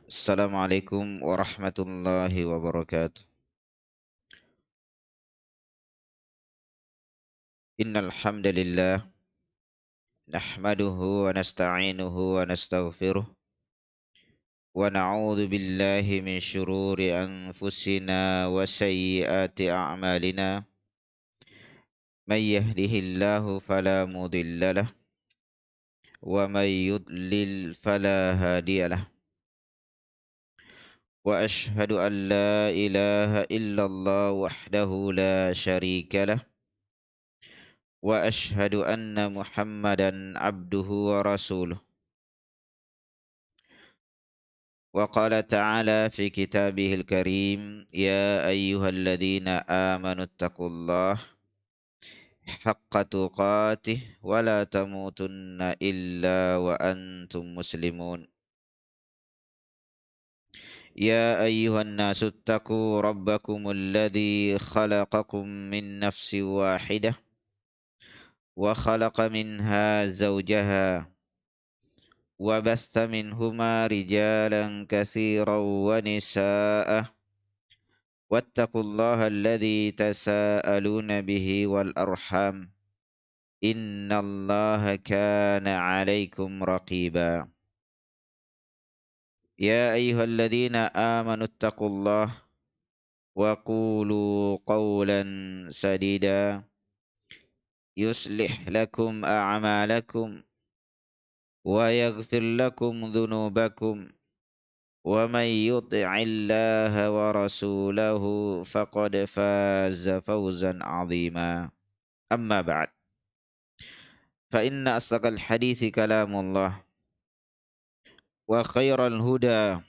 Assalamualaikum warahmatullahi wabarakatuh. Innal hamdalillah nahmaduhu wa nasta'inuhu wa nastaghfiruh wa na'udzu billahi min syururi anfusina wa sayyiati a'malina. May yahdihillahu fala mudhillalah wa may yudlil fala hadiyalah. Wa ashhadu an la ilaha illallah wahdahu la syarika lah wa ashhadu anna Muhammadan abduhu wa rasuluh. Wa qala ta'ala fi kitabihil karim, ya ayyuhalladzina amanu taqullaha haqqa tuqatih wa la tamutunna illa wa antum muslimun. Ya ayyuhan nasu taqu rabbakumul ladzi khalaqakum min nafsin wahidah wa khalaqa minha zawjaha وبث منهما رجالا كثيرا ونساء واتقوا الله الذي تساءلون به والأرحام إن الله كان عليكم رقيبا يا أيها الذين آمنوا اتقوا الله وقولوا قولا سديدا يصلح لكم أعمالكم ويغفر لكم ذنوبكم ومن يطع الله ورسوله فقد فاز فوزا عظيما أما بعد فإن أصدق الحديث كلام الله وخير الهدى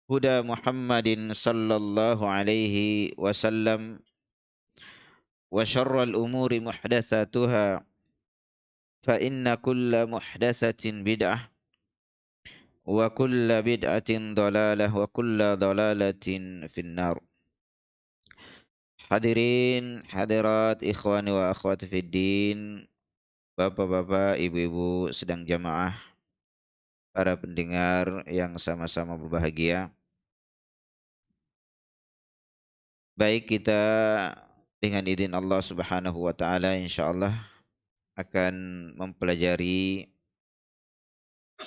هدى محمد صلى الله عليه وسلم وشر الأمور محدثاتها فإن كل محدثة بدعة وكل بدعة ضلالة وكل ضلالة في النار. Hadirin, hadirat, ikhwani wa akhwati fiddin, bapak-bapak, ibu-ibu sedang jamaah, para pendengar yang sama-sama berbahagia. Baik, kita dengan izin Allah Subhanahu wa taala insyaallah akan mempelajari,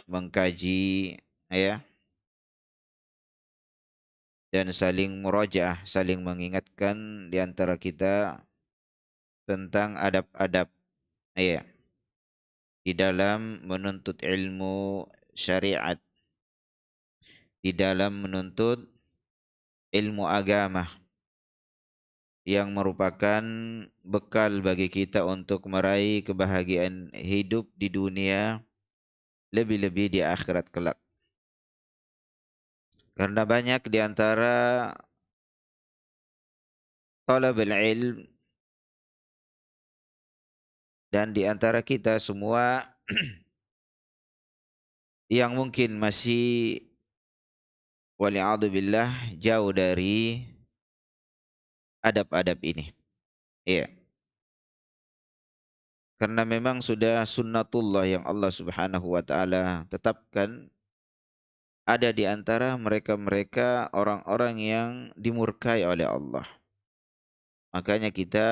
mengkaji ya, dan saling murajaah, saling mengingatkan di antara kita tentang adab-adab ya di dalam menuntut ilmu syariat, di dalam menuntut ilmu agama yang merupakan bekal bagi kita untuk meraih kebahagiaan hidup di dunia, lebih-lebih di akhirat kelak. Karena banyak di antara talabul ilm dan di antara kita semua yang mungkin masih wali'adzubillah jauh dari adab-adab ini. Iya. Karena memang sudah sunnatullah yang Allah Subhanahu wa taala tetapkan, ada di antara mereka-mereka orang-orang yang dimurkai oleh Allah. Makanya kita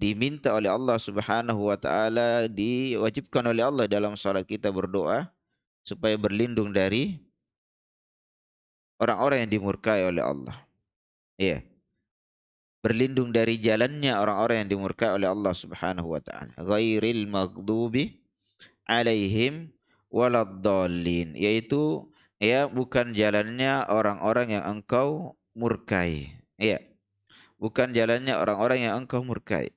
diminta oleh Allah Subhanahu wa taala, diwajibkan oleh Allah dalam salat kita berdoa supaya berlindung dari orang-orang yang dimurkai oleh Allah. Iya. Berlindung dari jalannya orang-orang yang dimurkai oleh Allah Subhanahu wa taala. Ghairil maghdubi alaihim waladdallin, yaitu ya bukan jalannya orang-orang yang engkau murkai. Ya, bukan jalannya orang-orang yang engkau murkai.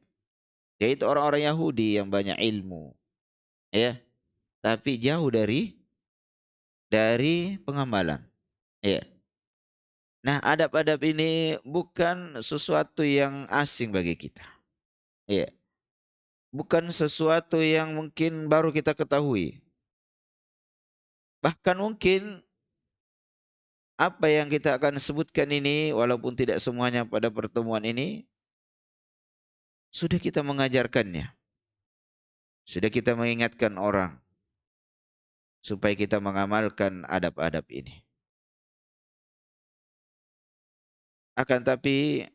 Yaitu orang-orang Yahudi yang banyak ilmu, ya, tapi jauh dari pengamalan. Ya. Nah, adab-adab ini bukan sesuatu yang asing bagi kita. Ya. Bukan sesuatu yang mungkin baru kita ketahui. Bahkan mungkin apa yang kita akan sebutkan ini, walaupun tidak semuanya pada pertemuan ini, sudah kita mengajarkannya. Sudah kita mengingatkan orang. supaya kita mengamalkan adab-adab ini. Akan tapi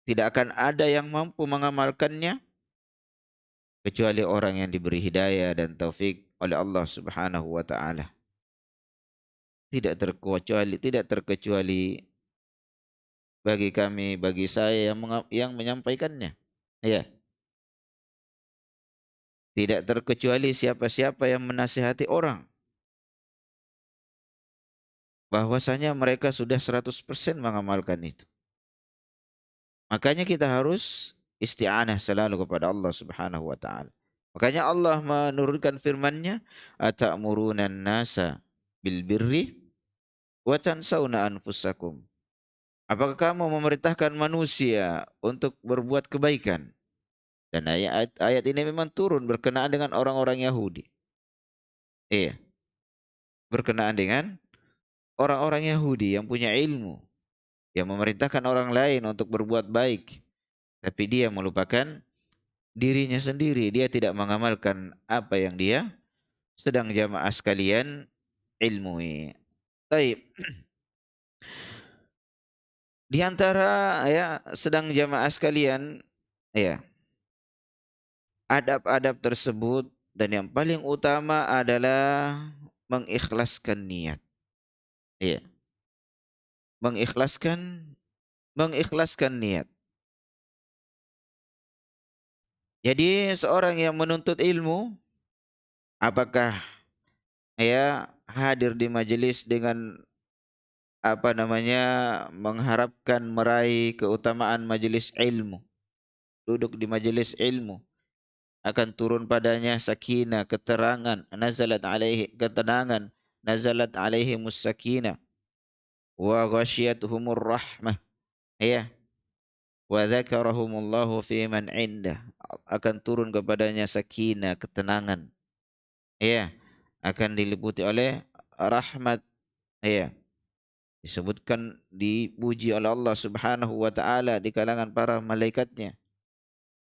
tidak akan ada yang mampu mengamalkannya kecuali orang yang diberi hidayah dan taufik oleh Allah Subhanahu wa taala. Tidak terkecuali bagi kami, bagi saya yang menyampaikannya. Ya, tidak terkecuali siapa-siapa yang menasihati orang bahwasanya mereka sudah 100% mengamalkan itu. Makanya kita harus isti'anah selalu kepada Allah Subhanahu wa taala. Makanya Allah menurunkan firman-Nya, "Atamuruna nasa bil birri wa tansawna anfusakum." Apakah kamu memerintahkan manusia untuk berbuat kebaikan? Dan ayat ini memang turun berkenaan dengan orang-orang Yahudi. Iya, berkenaan dengan orang-orang Yahudi yang punya ilmu, yang memerintahkan orang lain untuk berbuat baik, tapi dia melupakan dirinya sendiri. Dia tidak mengamalkan apa yang dia sedang jamaah sekalian ilmui. Baik, di antara ya sedang jamaah sekalian ya adab-adab tersebut dan yang paling utama adalah mengikhlaskan niat. Iya, mengikhlaskan mengikhlaskan niat. Jadi seorang yang menuntut ilmu apakah ya hadir di majelis dengan apa namanya mengharapkan meraih keutamaan majelis ilmu, duduk di majelis ilmu akan turun padanya sakinah, keterangan, ketenangan, nazalat alaihi sakinah wa ghasyiyatuhumur rahmah, ya, wa dzakarahumullahu fi man indah, akan turun kepadanya sakinah, ketenangan, ya, akan diliputi oleh rahmat, ya, disebutkan dipuji oleh Allah Subhanahu wa taala di kalangan para malaikatnya.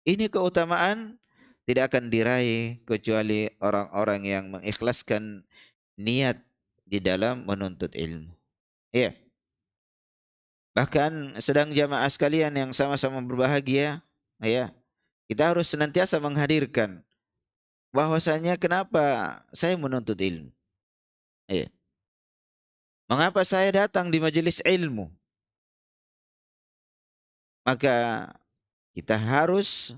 Ini keutamaan tidak akan diraih kecuali orang-orang yang mengikhlaskan niat di dalam menuntut ilmu. Iya. Bahkan sedang jamaah sekalian yang sama-sama berbahagia, ya, kita harus senantiasa menghadirkan bahwasanya kenapa saya menuntut ilmu. Iya. Mengapa saya datang di majelis ilmu? Maka kita harus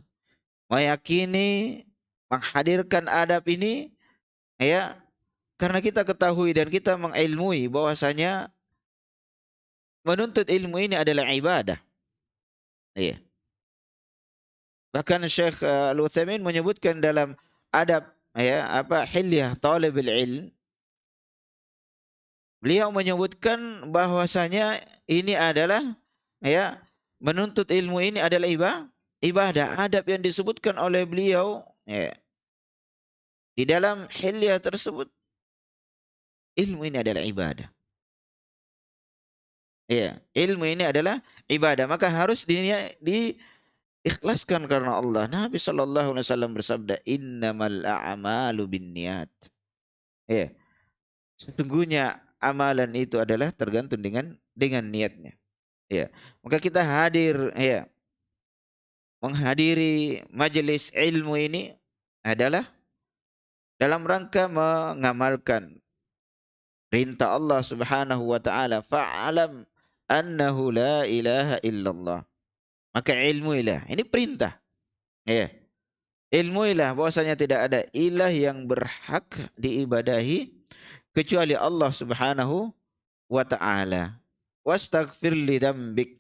meyakini menghadirkan adab ini, ya, karena kita ketahui dan kita mengilmui bahwasanya menuntut ilmu ini adalah ibadah. Iya. Bahkan Syekh Al-Utsaimin menyebutkan dalam adab ya apa hilyah talibul ilm, beliau menyebutkan bahwasanya ini adalah ya menuntut ilmu ini adalah ibadah. Adab yang disebutkan oleh beliau ya, di dalam hilyah tersebut, ilmu ini adalah ibadah. Ya, ilmu ini adalah ibadah, maka harus diikhlaskan karena Allah. Nabi sallallahu alaihi wasallam bersabda, "Innamal a'malu binniyat." Ya, sesungguhnya amalan itu adalah tergantung dengan niatnya. Ya, maka kita hadir ya menghadiri majelis ilmu ini adalah dalam rangka mengamalkan perintah Allah Subhanahu wa taala, fa'alam annahu la ilaha illallah. Maka ilmuilah. Ini perintah. Ya. Ilmuilah bahwasanya tidak ada ilah yang berhak diibadahi kecuali Allah Subhanahu wa taala. Wastaghfir li dzambik.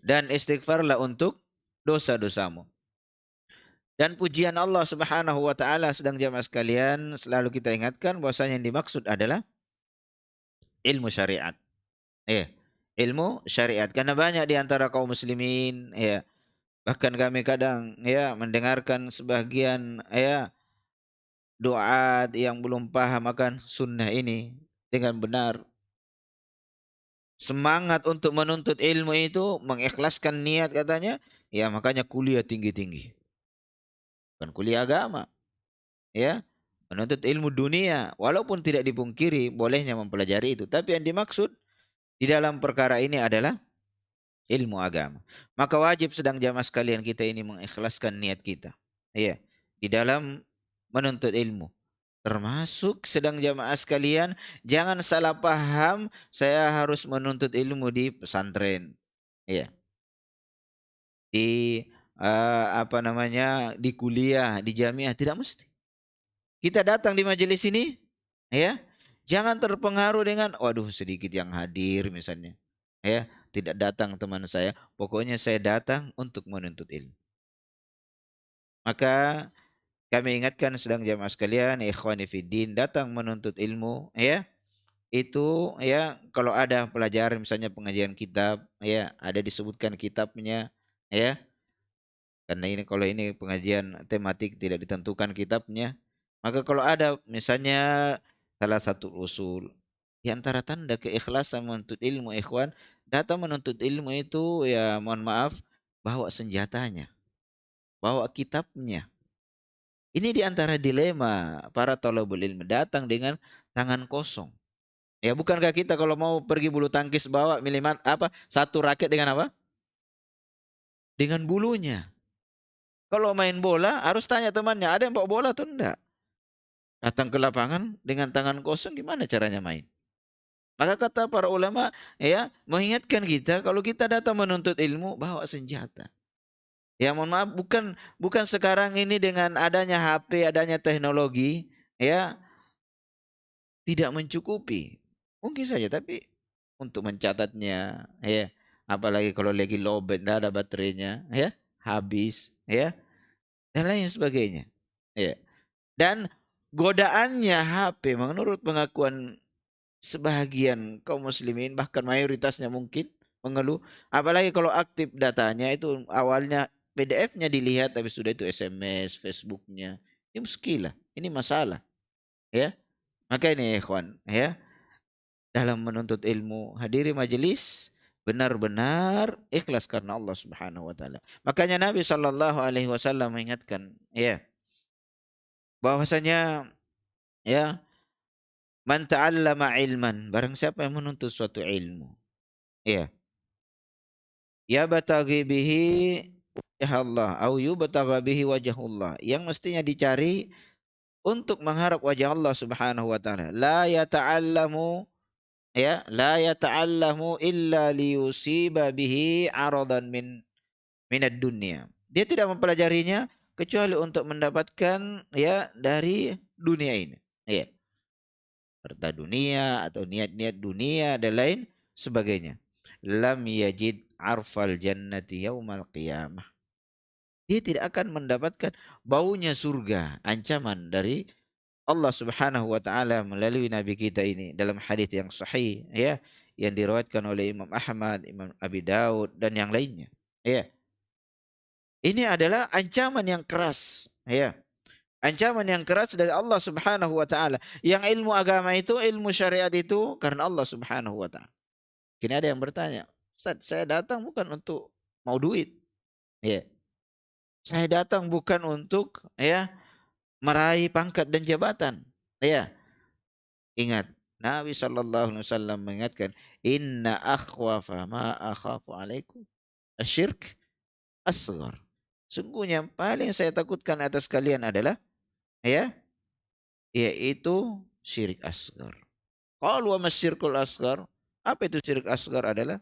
Dan istighfarlah untuk dosa-dosamu. Dan pujian Allah Subhanahu wa taala sedang jamaah sekalian selalu kita ingatkan bahwasanya yang dimaksud adalah ilmu syariat. Ya, ilmu syariat karena banyak di antara kaum muslimin ya, bahkan kami kadang ya mendengarkan sebagian ya duat yang belum paham akan sunnah ini dengan benar. Semangat untuk menuntut ilmu itu mengikhlaskan niat katanya, ya makanya kuliah tinggi-tinggi. bukan kuliah agama, ya. Menuntut ilmu dunia, walaupun tidak dipungkiri bolehnya mempelajari itu, tapi yang dimaksud di dalam perkara ini adalah ilmu agama. Maka wajib sedang jamaah sekalian kita ini mengikhlaskan niat kita. Iya, di dalam menuntut ilmu. Termasuk sedang jamaah sekalian, jangan salah paham saya harus menuntut ilmu di pesantren. Iya, di apa namanya? Di kuliah, di jamiah, tidak mesti. Kita datang di majelis ini, ya, jangan terpengaruh dengan waduh sedikit yang hadir misalnya. Ya, tidak datang teman saya, pokoknya saya datang untuk menuntut ilmu. Maka kami ingatkan sedang jamaah sekalian, ikhwani fiddin, datang menuntut ilmu, ya. Itu ya kalau ada pelajaran misalnya pengajian kitab, ya, ada disebutkan kitabnya, ya. Karena ini kalau ini pengajian tematik tidak ditentukan kitabnya. Maka kalau ada misalnya salah satu usul di antara tanda keikhlasan menuntut ilmu ikhwan, datang menuntut ilmu itu ya mohon maaf bawa senjatanya, bawa kitabnya. Ini di antara dilema para thalabul ilmi datang dengan tangan kosong. Ya bukankah kita kalau mau pergi bulu tangkis bawa miliman apa satu raket dengan apa? Dengan bulunya. Kalau main bola harus tanya temannya, ada yang bawa bola atau enggak? Datang ke lapangan dengan tangan kosong gimana caranya main? Maka kata para ulama ya mengingatkan kita kalau kita datang menuntut ilmu bawa senjata. Ya mohon maaf bukan bukan sekarang ini dengan adanya HP, adanya teknologi ya tidak mencukupi. Mungkin saja tapi untuk mencatatnya ya apalagi kalau lagi lowbat enggak ada baterainya ya habis ya dan lain sebagainya. Ya. Dan godaannya HP menurut pengakuan sebahagian kaum muslimin bahkan mayoritasnya mungkin mengeluh apalagi kalau aktif datanya itu awalnya PDF-nya dilihat tapi sudah itu SMS, Facebook-nya. Ini muskilah, ini masalah ya. Maka ini ikhwan ya, dalam menuntut ilmu hadiri majelis benar-benar ikhlas karena Allah Subhanahu wa taala. Makanya Nabi sallallahu alaihi wasallam mengingatkan ya bahwasanya ya man ta'allama ilman, barang siapa yang menuntut suatu ilmu. Iya. Ya bataghi bihi wajah Allah au yubtagha bihi wajhullah. Yang mestinya dicari untuk mengharap wajah Allah Subhanahu wa taala. La yata'allamu illa liyusiba bihi aradan minad dunya. Dia tidak mempelajarinya kecuali untuk mendapatkan ya dari dunia ini. Iya. Harta dunia atau niat-niat dunia dan lain sebagainya. Lam yajid arfal jannati yaumal qiyamah. Dia tidak akan mendapatkan baunya surga, ancaman dari Allah Subhanahu wa taala melalui nabi kita ini dalam hadis yang sahih ya yang diriwayatkan oleh Imam Ahmad, Imam Abi Daud dan yang lainnya. Ya. Ini adalah ancaman yang keras, ya. Ancaman yang keras dari Allah Subhanahu wa taala. Yang ilmu agama itu, ilmu syariat itu karena Allah Subhanahu wa taala. Kini ada yang bertanya, "Ustaz, saya datang bukan untuk mau duit." Ya. Saya datang bukan untuk ya meraih pangkat dan jabatan. Ya. Ingat, Nabi sallallahu alaihi wasallam mengingatkan, "Inna akhwafa ma akhafu alaikum asyirk asghar." Sungguhnya yang paling saya takutkan atas kalian adalah ya yaitu syirik asgar. Qalu wa masyirkul asgar? Apa itu syirik asgar adalah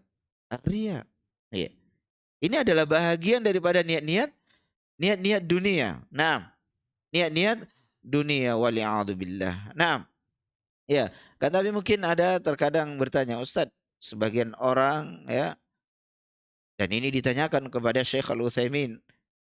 riya. Iya. Ini adalah bahagian daripada niat-niat dunia. Nah, niat-niat dunia wali'adzubillah. Nah, ya, kan tapi mungkin ada terkadang bertanya, Ustadz, sebagian orang ya dan ini ditanyakan kepada Syekh Al-Utsaimin,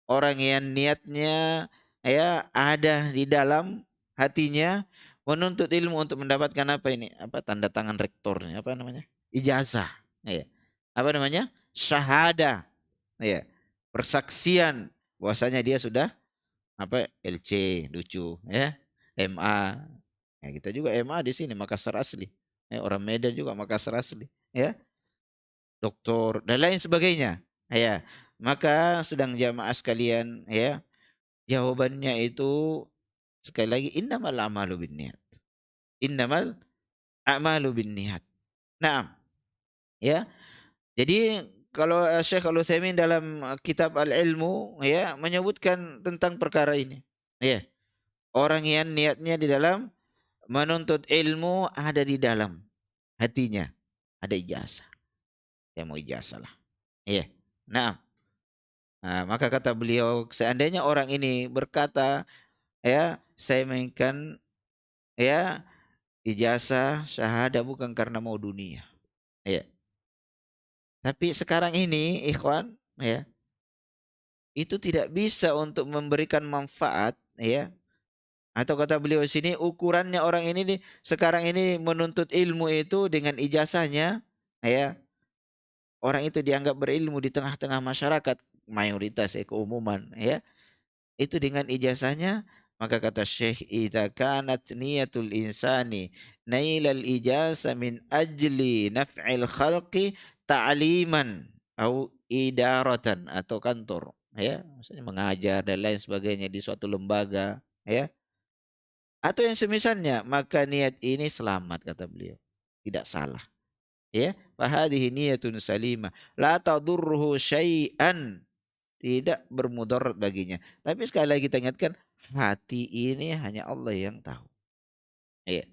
orang yang niatnya ya ada di dalam hatinya menuntut ilmu untuk mendapatkan apa ini? Apa tanda tangan rektornya? Apa namanya? Ijazah. Ya. Apa namanya? Syahada. Ya. Persaksian bahwasanya dia sudah apa LC lucu ya. MA. Ya, kita juga MA di sini Makassar asli. Ya, orang Medan juga Makassar asli. Ya. Doktor dan lain sebagainya. Ya. Maka sedang jamaah sekalian ya Jawabannya itu sekali lagi innamal a'malu binniyat. Innamal a'malu binniyat. Nah, ya. Jadi kalau Syekh Al-Utsaimin dalam kitab Al-Ilmu ya menyebutkan tentang perkara ini. Ya. Orang yang niatnya di dalam menuntut ilmu ada di dalam hatinya. Ada ijazah. Ya mau ijazah lah. Iya. Nah, maka kata beliau seandainya orang ini berkata ya saya mainkan ya ijazah syahadah bukan karena mau dunia. Ya. Tapi sekarang ini ikhwan ya itu tidak bisa untuk memberikan manfaat ya. Atau kata beliau sini ukurannya orang ini nih, sekarang ini menuntut ilmu itu dengan ijazahnya ya. Orang itu dianggap berilmu di tengah-tengah masyarakat mayoritas ya keumuman ya. Itu dengan ijazahnya maka kata Syekh idza kanat niyatul insani nailal ijazah min ajli naf'il khalqi ta'liman au idaratan atau kantor ya maksudnya mengajar dan lain sebagainya di suatu lembaga ya atau yang semisalnya maka niat ini selamat kata beliau tidak salah ya fahadhihi niyatun salimah la tadurruhu syai'an tidak bermudarat baginya. Tapi sekali lagi kita ingatkan, hati ini hanya Allah yang tahu. Iya,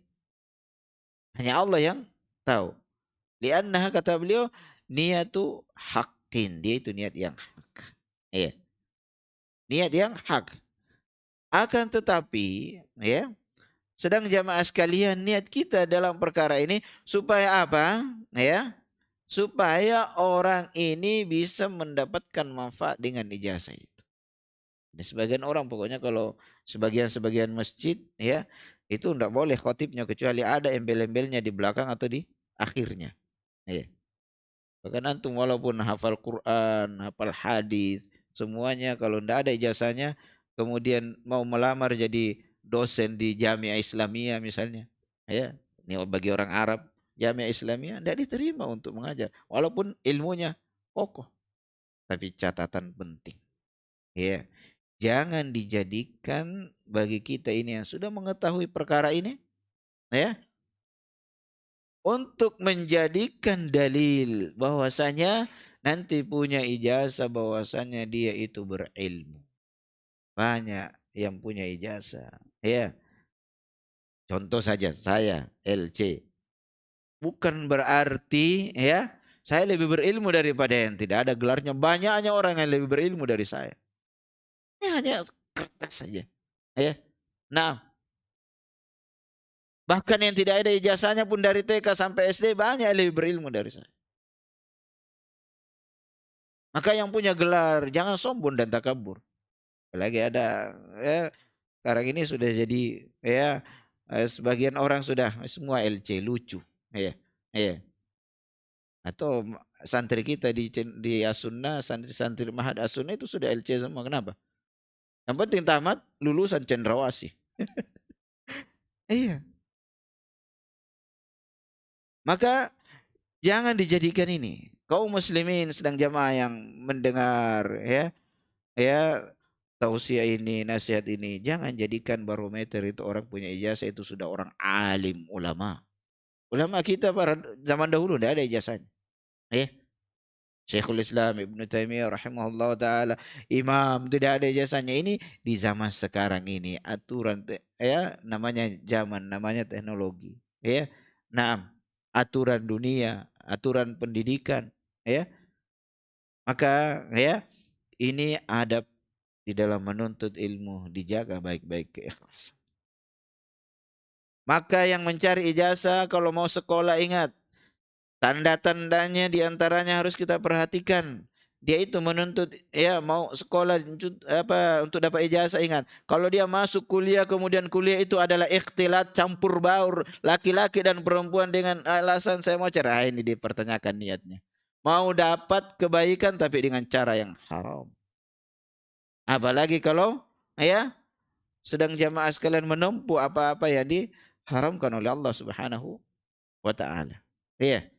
hanya Allah yang tahu. Lianna kata beliau, niatu hakin. Dia itu niat yang hak. Iya, niat yang hak. Akan tetapi, ya, sedang jamaah sekalian, niat kita dalam perkara ini supaya apa? Ya, supaya orang ini bisa mendapatkan manfaat dengan ijazah itu. Di sebagian orang pokoknya kalau sebagian masjid ya itu tidak boleh khotibnya kecuali ada embel-embelnya di belakang atau di akhirnya. Ya. Bahkan antum walaupun hafal Quran, hafal hadis, semuanya kalau tidak ada ijazahnya kemudian mau melamar jadi dosen di Jamiah Islamiyah misalnya. Ya, ini bagi orang Arab Jamiah Islamiyah tidak diterima untuk mengajar walaupun ilmunya kokoh. Tapi catatan penting. Ya. Jangan dijadikan bagi kita ini yang sudah mengetahui perkara ini ya untuk menjadikan dalil bahwasanya nanti punya ijazah bahwasanya dia itu berilmu. Banyak yang punya ijazah ya. Contoh saja saya LC. Bukan berarti ya saya lebih berilmu daripada yang tidak ada gelarnya. Banyaknya orang yang lebih berilmu dari saya. Ini hanya kertas saja. Ya. Nah, bahkan yang tidak ada ijazahnya pun dari TK sampai SD banyak yang lebih berilmu dari saya. Maka yang punya gelar jangan sombong dan takabur. Apalagi ada ya sekarang ini sudah jadi ya sebagian orang sudah semua LC lucu ya. Ya. Atau santri kita di As-Sunnah, santri-santri Mahad As-Sunnah itu sudah LC semua. Kenapa? Yang penting tamat lulusan cendrawasih. Iya. Maka jangan dijadikan ini. Kaum muslimin sedang jamaah yang mendengar ya tausiah ini, nasihat ini. Jangan jadikan barometer itu orang punya ijazah itu sudah orang alim ulama. Ulama kita pada zaman dahulu tidak ada ijazahnya. Ya. Syekhul Islam Ibnu Taimiyah rahimahullah taala imam tidak ada ijazahnya. Ini di zaman sekarang ini aturan ya namanya zaman namanya teknologi ya. Nah, aturan dunia, aturan pendidikan ya. Maka ya ini adab di dalam menuntut ilmu dijaga baik-baik keikhlasan. Maka yang mencari ijazah kalau mau sekolah ingat tanda-tandanya diantaranya harus kita perhatikan. Dia itu menuntut ya mau sekolah untuk dapat ijazah ingat. Kalau dia masuk kuliah kemudian kuliah itu adalah ikhtilat campur baur laki-laki dan perempuan dengan alasan saya mau cerai ini dipertanyakan niatnya. Mau dapat kebaikan tapi dengan cara yang haram. Apalagi kalau ya sedang jamaah sekalian menempuh apa-apa yang diharamkan oleh Allah Subhanahu wa taala. Iya.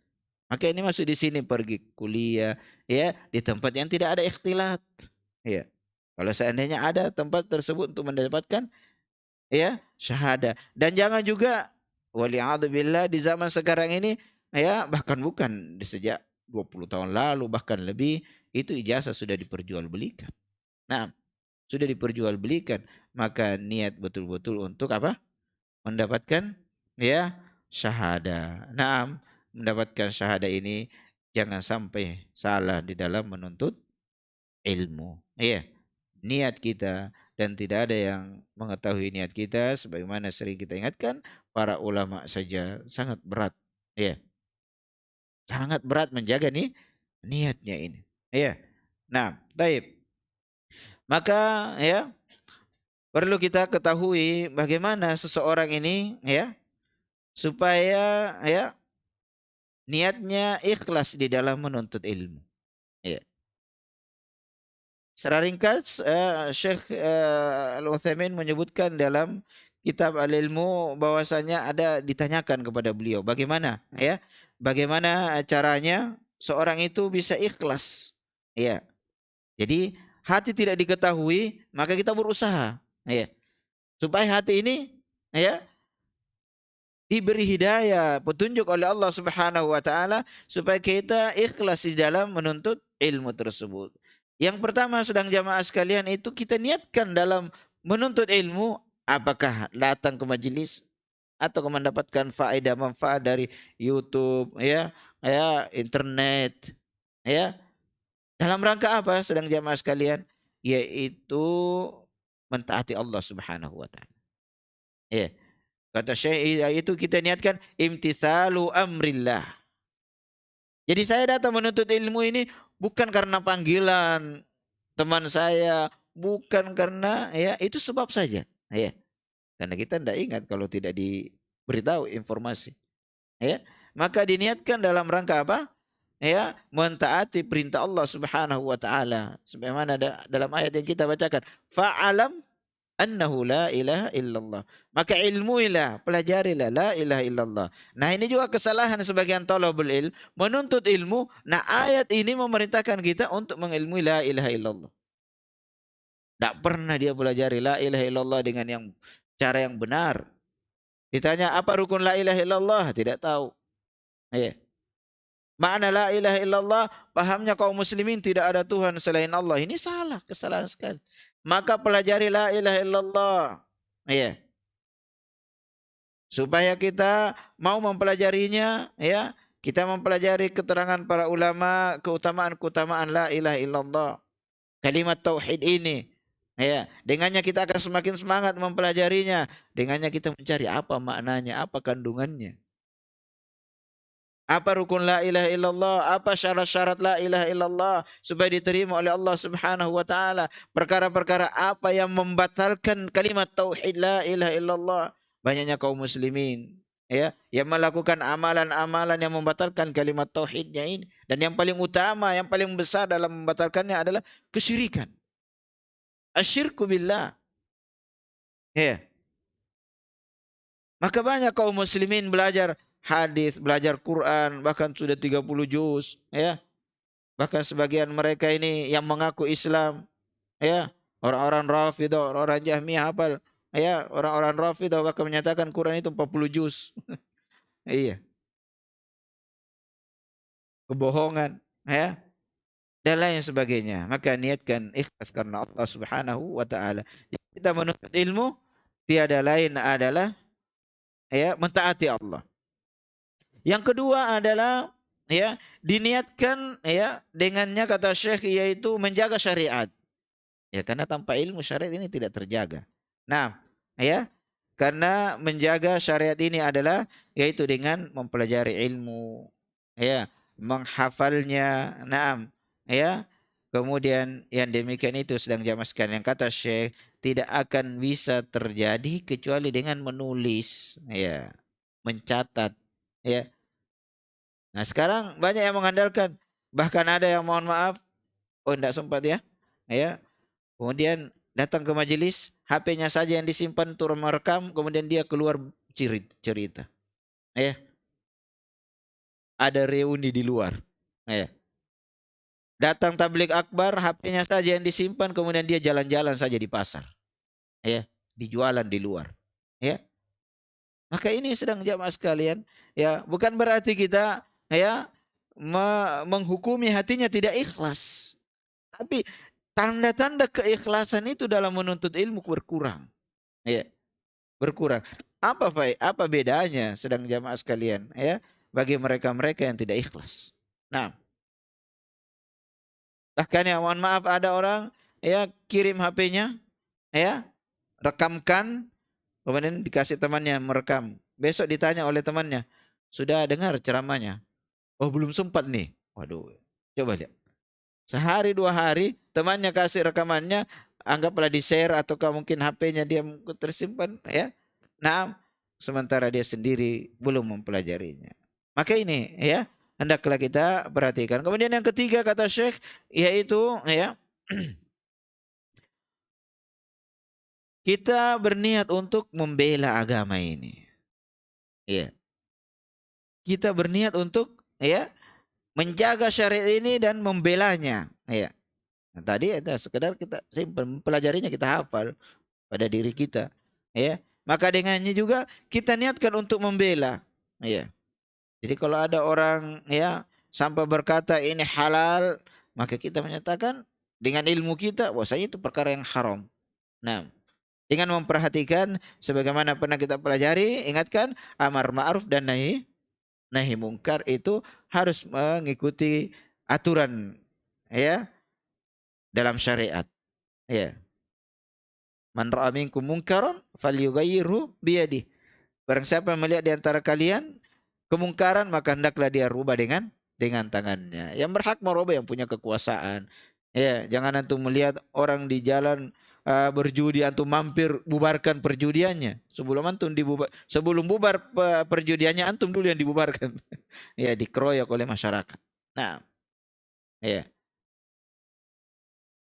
Maka ini masuk di sini pergi kuliah ya di tempat yang tidak ada ikhtilat. Iya. Kalau seandainya ada tempat tersebut untuk mendapatkan ya syahadah. Dan jangan juga wali'adzubillah di zaman sekarang ini ya bahkan bukan di sejak 20 tahun lalu bahkan lebih itu ijazah sudah diperjualbelikan. Nah, sudah diperjualbelikan, maka niat betul-betul untuk apa? Mendapatkan ya syahadah. Nah, mendapatkan syahadah ini jangan sampai salah di dalam menuntut ilmu. Iya, niat kita dan tidak ada yang mengetahui niat kita sebagaimana sering kita ingatkan para ulama saja sangat berat. Iya, sangat berat menjaga nih niatnya ini. Iya. Nah, taib. Maka ya perlu kita ketahui bagaimana seseorang ini ya supaya ya niatnya ikhlas di dalam menuntut ilmu. Ya. Secara ringkas Syekh Al-Utsaimin menyebutkan dalam kitab Al-Ilmu bahwasanya ada ditanyakan kepada beliau bagaimana ya bagaimana caranya seorang itu bisa ikhlas. Ya. Jadi hati tidak diketahui maka kita berusaha ya supaya hati ini ya diberi hidayah, petunjuk oleh Allah Subhanahu wa taala supaya kita ikhlas di dalam menuntut ilmu tersebut. Yang pertama sedang jamaah sekalian itu kita niatkan dalam menuntut ilmu apakah datang ke majelis atau mendapatkan faedah manfaat dari YouTube ya internet ya. Dalam rangka apa sedang jamaah sekalian? Yaitu mentaati Allah Subhanahu wa taala. Ya. Kata Syekh itu kita niatkan imtithalu amrillah. Jadi saya datang menuntut ilmu ini bukan karena panggilan teman saya, bukan karena ya itu sebab saja. Ya, karena kita tidak ingat kalau tidak diberitahu informasi. Ya, maka diniatkan dalam rangka apa? Ya, mentaati perintah Allah Subhanahu wa taala. Sebagaimana dalam ayat yang kita bacakan, fa'alam annahu la ilaha illallah. Maka ilmuilah, pelajarilah la ilaha illallah. Nah, ini juga kesalahan sebagian talabul ilm, menuntut ilmu. Nah, ayat ini memerintahkan kita untuk mengilmui la ilaha illallah. Tak pernah dia pelajari la ilaha illallah dengan yang cara yang benar. Ditanya apa rukun la ilaha illallah? Tidak tahu. Ya. Makna la ilaha illallah, pahamnya kaum muslimin tidak ada Tuhan selain Allah. Ini salah, kesalahan sekali. Maka pelajari la ilaha illallah. Ya. Supaya kita mau mempelajarinya ya, kita mempelajari keterangan para ulama, keutamaan-keutamaan la ilaha illallah. Kalimat tauhid ini ya, dengannya kita akan semakin semangat mempelajarinya, dengannya kita mencari apa maknanya, apa kandungannya. Apa rukun la ilaha illallah? Apa syarat-syarat la ilaha illallah supaya diterima oleh Allah Subhanahu wa taala? Perkara-perkara apa yang membatalkan kalimat tauhid la ilaha illallah? Banyaknya kaum muslimin ya yang melakukan amalan-amalan yang membatalkan kalimat tauhidnya ini, dan yang paling utama, yang paling besar dalam membatalkannya adalah kesyirikan. Asyirku billah. Ya. Maka banyak kaum muslimin belajar hadis, belajar Quran, bahkan sudah 30 juz, ya. Bahkan sebagian mereka ini yang mengaku Islam, ya. Orang-orang Rafidah, orang-orang Jahmiyah hafal, ya. Orang-orang Rafidah bahkan menyatakan Quran itu 40 juz. Iya, kebohongan, ya. Dan lain sebagainya. Maka niatkan ikhlas karena Allah Subhanahu wa taala. Kita menuntut ilmu tiada lain adalah ya mentaati Allah. Yang kedua adalah ya diniatkan ya dengannya kata Syekh yaitu menjaga syariat. Ya karena tanpa ilmu syariat ini tidak terjaga. Nah, ya karena menjaga syariat ini adalah yaitu dengan mempelajari ilmu, ya, menghafalnya. Naam, ya. Kemudian yang demikian itu sedang jamaskan yang kata Syekh tidak akan bisa terjadi kecuali dengan menulis, ya, mencatat, ya. Nah sekarang banyak yang mengandalkan, bahkan ada yang mohon maaf, oh tidak sempat ya, ya. Kemudian datang ke majelis, HP-nya saja yang disimpan untuk merekam, kemudian dia keluar cerita, ya. Ada reuni di luar, ya. Datang tablik akbar, HP-nya saja yang disimpan, kemudian dia jalan-jalan saja di pasar, ya, dijualan di luar, ya. Maka ini sedang jamaah sekalian, ya, bukan berarti kita, ya, menghukumi hatinya tidak ikhlas, tapi tanda-tanda keikhlasan itu dalam menuntut ilmu berkurang, ya, berkurang. Apa bedanya sedang jamaah sekalian, ya, bagi mereka-mereka yang tidak ikhlas. Nah, bahkan ya mohon maaf ada orang, ya, kirim HP-nya, ya, rekamkan, kemudian dikasih temannya merekam. Besok ditanya oleh temannya, sudah dengar ceramahnya? Oh belum sempat nih. Waduh, coba lihat. Sehari 2 hari temannya kasih rekamannya, anggaplah di share ataukah mungkin HP-nya dia tersimpan, ya. Nah, sementara dia sendiri belum mempelajarinya. Maka ini, ya, hendaklah kita perhatikan. Kemudian yang ketiga kata Syekh, yaitu, ya, kita berniat untuk membela agama ini. Ya, kita berniat untuk, ya, menjaga syariat ini dan membelanya. Ya. Nah, tadi ada sekedar kita simpan, mempelajarinya, kita hafal pada diri kita. Ya. Maka dengannya juga kita niatkan untuk membela. Ya. Jadi kalau ada orang, ya, sampai berkata ini halal, maka kita menyatakan dengan ilmu kita bahwasanya itu perkara yang haram. Nah, dengan memperhatikan sebagaimana pernah kita pelajari, ingatkan amar ma'ruf dan nahi nahi mungkar itu harus mengikuti aturan, ya, dalam syariat, ya. Man ra'a minkum munkaran falyughayyirhu biyadihi. Barang siapa yang melihat di antara kalian kemungkaran, maka hendaklah dia rubah dengan tangannya. Yang berhak merubah yang punya kekuasaan. Ya, jangan antum melihat orang di jalan berjudi, antum mampir bubarkan perjudiannya. Sebelum bubar perjudiannya, antum dulu yang dibubarkan. Ya, dikeroyok oleh masyarakat. Nah, ya,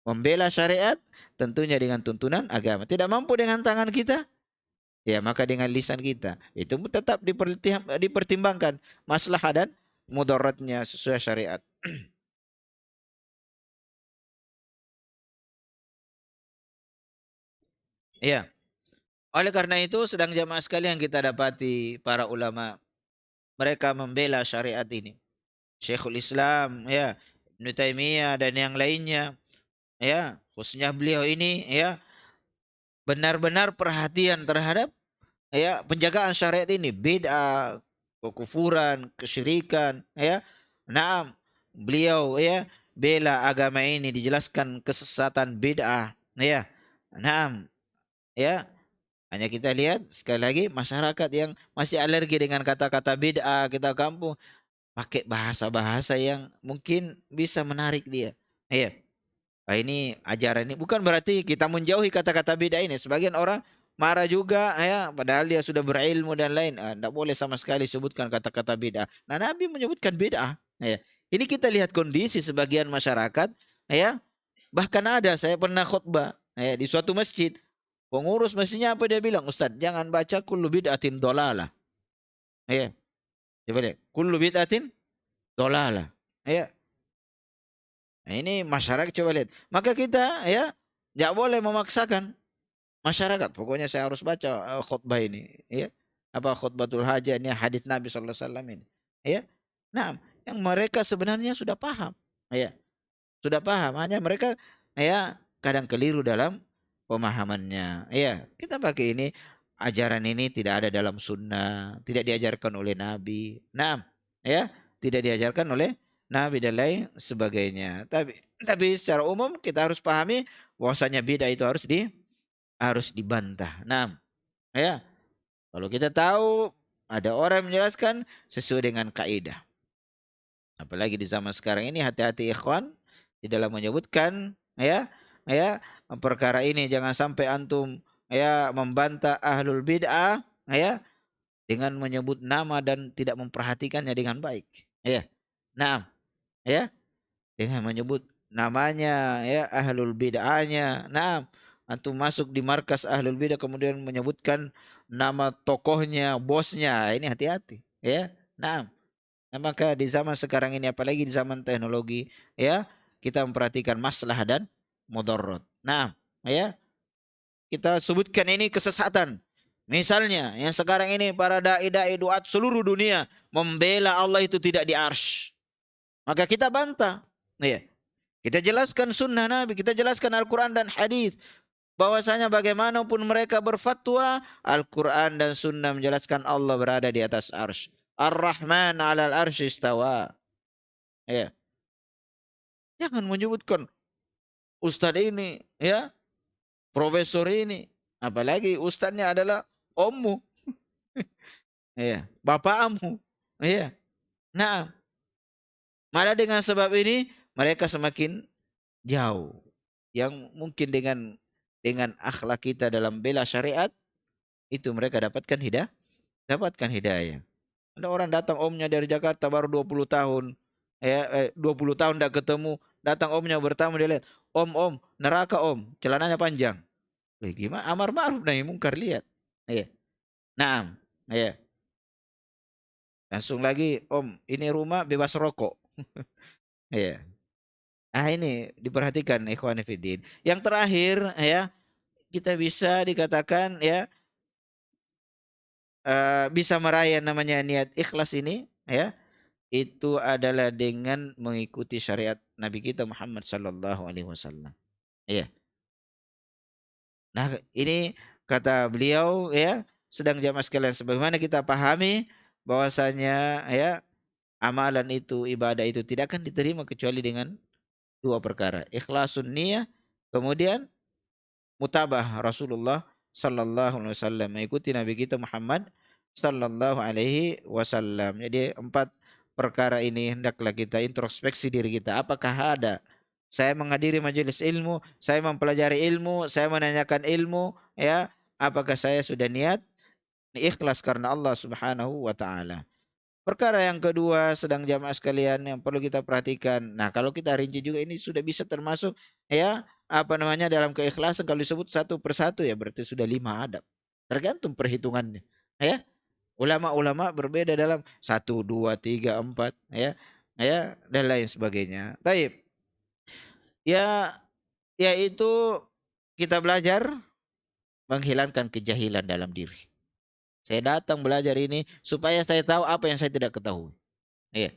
membela syariat tentunya dengan tuntunan agama. Tidak mampu dengan tangan kita, ya maka dengan lisan kita. Itu tetap dipertimbangkan maslahat dan mudaratnya sesuai syariat. Ya, oleh karena itu sedang jamaah sekalian kita dapati para ulama mereka membela syariat ini. Syekhul Islam, ya, Ibnu Taimiyah dan yang lainnya, ya, khususnya beliau ini, ya, benar-benar perhatian terhadap, ya, penjagaan syariat ini, bid'ah, kekufuran, kesyirikan, ya. Naam, beliau, ya, bela agama ini, dijelaskan kesesatan bid'ah, ya. Naam, ya. Hanya kita lihat sekali lagi masyarakat yang masih alergi dengan kata-kata bid'ah, kita kampung pakai bahasa-bahasa yang mungkin bisa menarik dia. Iya. Nah, ini ajaran ini bukan berarti kita menjauhi kata-kata bid'ah ini. Sebagian orang marah juga, ya, padahal dia sudah berilmu dan lain. Tidak boleh sama sekali sebutkan kata-kata bid'ah. Nah, Nabi menyebutkan bid'ah. Ya. Ini kita lihat kondisi sebagian masyarakat, ya. Bahkan ada saya pernah khutbah, ya, di suatu masjid. Pengurus masjidnya apa dia bilang? Ustaz, jangan baca kullu bid'atin dolalah. Ya. Coba lihat. Kullu bid'atin dolalah. Ya. Nah, ini masyarakat coba lihat. Maka kita, ya, tidak boleh memaksakan masyarakat. Pokoknya saya harus baca khutbah ini, ya. Apa khutbatul hajah ini hadis Nabi sallallahu alaihi wasallam ini, ya. Nah, yang mereka sebenarnya sudah paham, ya. Sudah paham, hanya mereka, ya, kadang keliru dalam pemahamannya. Ya, kita pakai ini ajaran ini tidak ada dalam sunnah, tidak diajarkan oleh Nabi. Nah, ya, tidak diajarkan oleh Nabi dan lain sebagainya. Tapi secara umum kita harus pahami bahwasanya bid'ah itu harus dibantah. Nah, ya, kalau kita tahu ada orang yang menjelaskan sesuai dengan kaidah. Apalagi di zaman sekarang ini hati-hati ikhwan di dalam menyebutkan, ya, ya, perkara ini jangan sampai antum, ya, membantah ahlul bid'ah, ya, dengan menyebut nama dan tidak memperhatikannya dengan baik. Ya. Nah, ya, dengan menyebut namanya, ya, ahlul bid'ahnya. Nah, antum masuk di markas ahlul bid'ah kemudian menyebutkan nama tokohnya, bosnya. Ini hati-hati, ya. Nah, maka di zaman sekarang ini apalagi di zaman teknologi, ya, kita memperhatikan masalah dan mudarat. Nah, ya, kita sebutkan ini kesesatan. Misalnya yang sekarang ini para dai-dai duat seluruh dunia membela Allah itu tidak di arsy. Maka kita bantah. Ya. Kita jelaskan sunnah Nabi, kita jelaskan Al-Quran dan hadis. Bahwasanya bagaimanapun mereka berfatwa, Al-Quran dan sunnah menjelaskan Allah berada di atas arsy. Ar-Rahman 'alal arsy istawa. Ya. Jangan menyebutkan ustadz ini, ya, profesor ini, apalagi ustadznya adalah ommu, ya, bapakmu, ya. Nah, malah dengan sebab ini mereka semakin jauh. Yang mungkin dengan akhlak kita dalam bela syariat itu mereka dapatkan hidayah. Ada orang datang omnya dari Jakarta baru 20 tahun. 20 tahun tidak ketemu, datang omnya bertamu, dia lihat, om, neraka om, celananya panjang. Gimana? Amar ma'ruf nahi mungkar, lihat. Iya. Naam. Iya. Langsung lagi, om, ini rumah bebas rokok. Iya. Nah, ini diperhatikan ikhwan fillah. Yang terakhir, ya, kita bisa dikatakan, ya, bisa meraih namanya niat ikhlas ini, ya, itu adalah dengan mengikuti syariat Nabi kita Muhammad sallallahu alaihi wasallam. Iya. Nah, ini kata beliau, ya, sedang jamaah sekalian, sebagaimana kita pahami bahwasanya, ya, amalan itu, ibadah itu tidak akan diterima kecuali dengan dua perkara, ikhlasun niyah, kemudian mutabah Rasulullah sallallahu alaihi wasallam, mengikuti Nabi kita Muhammad sallallahu alaihi wasallam. Jadi empat perkara ini hendaklah kita introspeksi diri kita. Apakah ada saya menghadiri majelis ilmu, saya mempelajari ilmu, saya menanyakan ilmu, ya, apakah saya sudah niat ikhlas karena Allah Subhanahu wa taala. Perkara yang kedua, sedang jamaah sekalian, yang perlu kita perhatikan. Nah, kalau kita rinci juga ini sudah bisa termasuk, ya, apa namanya, dalam keikhlasan. Kalau disebut satu persatu, ya berarti sudah 5 adab. Tergantung perhitungannya, ya. Ulama-ulama berbeda dalam 1, 2, 3, 4, ya, dan lain sebagainya. Taib. Ya, yaitu kita belajar menghilangkan kejahilan dalam diri. Saya datang belajar ini supaya saya tahu apa yang saya tidak ketahui. Iya.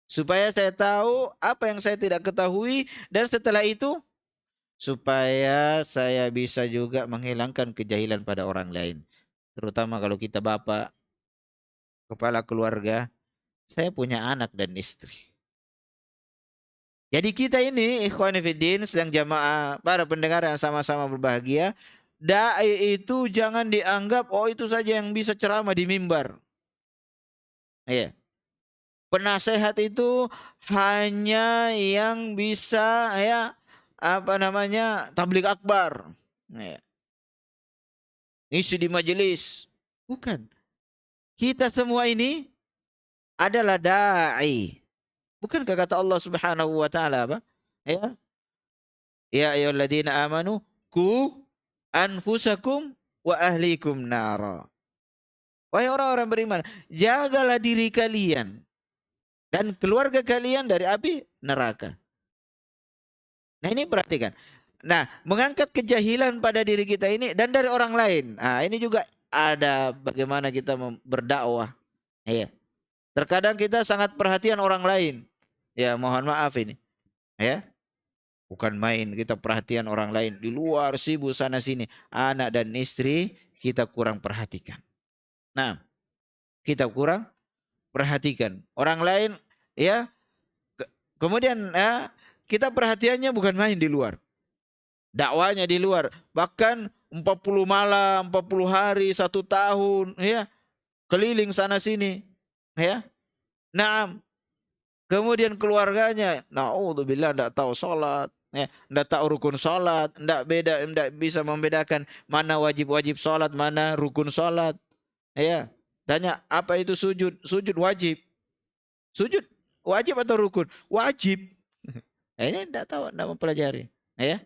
Supaya saya tahu apa yang saya tidak ketahui, dan setelah itu supaya saya bisa juga menghilangkan kejahilan pada orang lain. Terutama kalau kita bapak, kepala keluarga, saya punya anak dan istri. Jadi kita ini ikhwan fillah sedang jamaah, para pendengar yang sama-sama berbahagia, dai itu jangan dianggap oh itu saja yang bisa ceramah di mimbar. Iya. Penasehat itu hanya yang bisa, ya, apa namanya, tabligh akbar, ya, isu di majelis. Bukan. Kita semua ini adalah dai. Bukankah kata Allah Subhanahu wa taala apa? Ya, ya ayyuhalladzina amanu qu anfusakum wa ahlikum nara. Wahai orang-orang beriman, jagalah diri kalian dan keluarga kalian dari api neraka. Nah, ini perhatikan. Nah, mengangkat kejahilan pada diri kita ini dan dari orang lain. Nah, ini juga ada bagaimana kita berdakwah. Iya. Terkadang kita sangat perhatian orang lain. Ya, mohon maaf ini. Ya. Bukan main kita perhatian orang lain, di luar sibuk sana sini. Anak dan istri kita kurang perhatikan. Nah, kita kurang perhatikan. Orang lain, ya. Kemudian, ya, kita perhatiannya bukan main di luar. Dakwanya di luar. Bahkan 40 malam, 40 hari, 1 tahun, ya. Keliling sana sini, ya. Naam. Kemudian keluarganya, naudzubillah, enggak tahu salat, ya, enggak tahu rukun salat, enggak bisa membedakan mana wajib-wajib salat, mana rukun salat. Ya. Tanya, apa itu sujud? Sujud wajib. Sujud wajib atau rukun? Wajib. Ini enggak tahu, enggak mempelajari, ya.